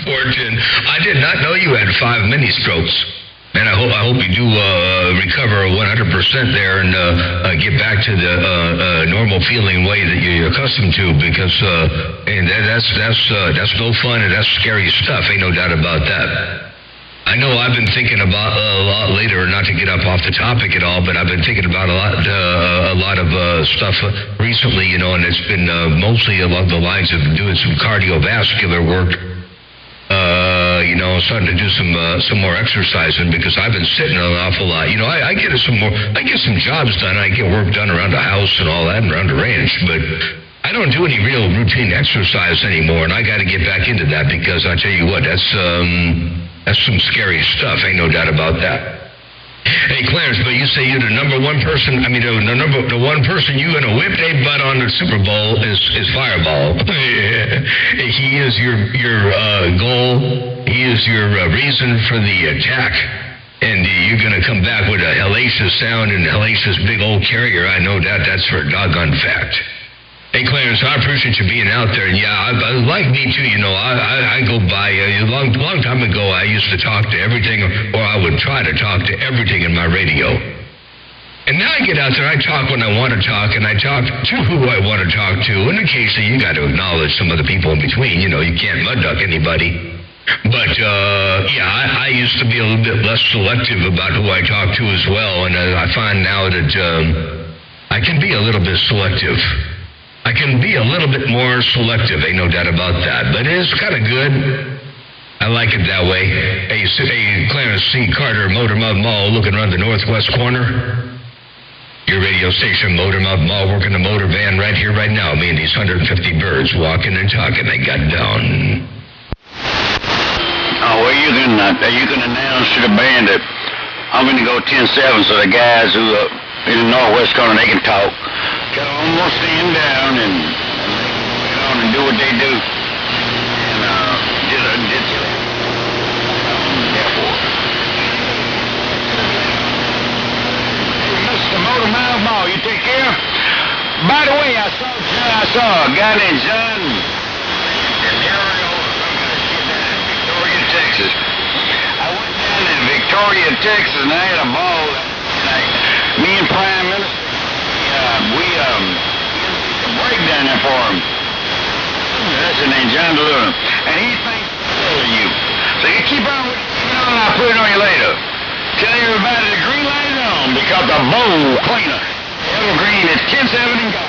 Fortune, I did not know you had 5 mini strokes. And I hope you do recover 100% there and get back to the normal feeling way that you're accustomed to, because and that's no fun and that's scary stuff. Ain't no doubt about that. I know I've been thinking about a lot later, not to get up off the topic at all, but I've been thinking about a lot of stuff recently, you know, and it's been mostly along the lines of doing some cardiovascular work. You know, starting to do some more exercising, because I've been sitting an awful lot. You know, I get some jobs done. I get work done around the house and all that and around the ranch, but I don't do any real routine exercise anymore, and I got to get back into that, because I tell you what, that's some scary stuff. Ain't no doubt about that. Hey, Clarence, but you say you're the number one person. I mean, the one person you gonna whip their butt on the Super Bowl is Fireball. He is your goal. He is your reason for the attack. And you're gonna come back with a hellacious sound and a hellacious big old carrier. I know that. That's for a doggone fact. Hey, Clarence, I appreciate you being out there. And yeah, like me too, you know, I go by, a long time ago, I used to talk to everything, or I would try to talk to everything in my radio. And now I get out there, I talk when I want to talk, and I talk to who I want to talk to. And occasionally you got to acknowledge some of the people in between. You know, you can't mud duck anybody. But, yeah, I used to be a little bit less selective about who I talk to as well. And I find now that I can be a little bit selective. I can be a little bit more selective, ain't no doubt about that. But it's kind of good. I like it that way. Hey, Clarence C. Carter, Motormouth Mall, looking around the northwest corner. Your radio station, Motormouth Mall, working the motor van right here, right now. Me and these 150 birds walking and talking. They got down. Oh, well, you can announce to the band that I'm going to go 10-7, so the guys who in the northwest corner, they can talk. Tell them I'm going to stand down and they can go on and do what they do. And therefore. Mr. Motor Mouth Ball, you take care. By the way, I saw a guy named John Victoria, Texas. I went down to Victoria, Texas, and I had a ball tonight. Me and Prime Minister, we a break down there for him. That's his name, John DeLuna. And he thinks of you. So you keep on with it, and I'll put it on you later. Tell everybody the green light is on, because the bowl cleaner, Evergreen, is 10-7 and go.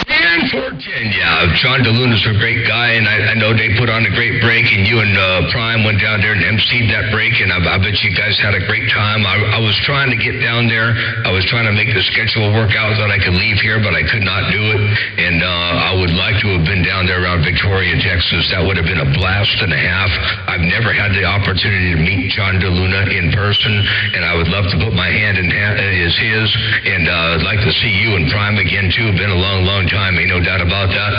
And 14. And yeah, John DeLuna's a great guy, and I know they put on a great break, and you and Prime went down there and emceed that break, and I bet you guys had a great time. I was trying to get down there. I was trying to make the schedule work out so that I could leave here, but I could not do it. And I would like to have been down there around Victoria, Texas. That would have been a blast and a half. I've never had the opportunity to meet John DeLuna in person, and I would love to put my hand in his, and I'd like to see you and Prime again, too. Been a long, long time, ain't no doubt about that.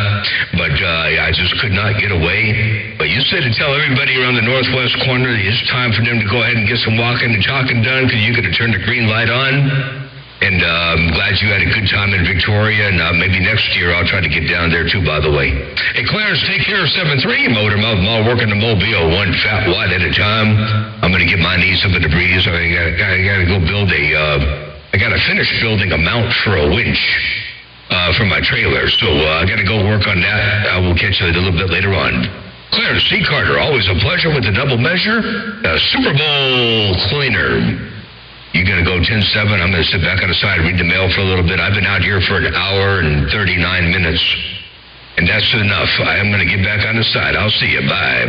But I just could not get away. But you said to tell everybody around the northwest corner it's time for them to go ahead and get some walking and talking done, because you're going to turn the green light on. And I'm glad you had a good time in Victoria, and maybe next year I'll try to get down there too, by the way. Hey, Clarence, take care of 7-3, Motor Mouth. I'm working the Mobile one fat watt at a time. I'm going to get my knees up in the breeze. I got to go build I got to finish building a mount for a winch for my trailer, so I got to go work on that. I will catch you a little bit later on. Clarence C. Carter, always a pleasure with the double measure. Super Bowl cleaner. You're going to go 10-7. I'm going to sit back on the side, read the mail for a little bit. I've been out here for an hour and 39 minutes, and that's enough. I'm going to get back on the side. I'll see you. Bye.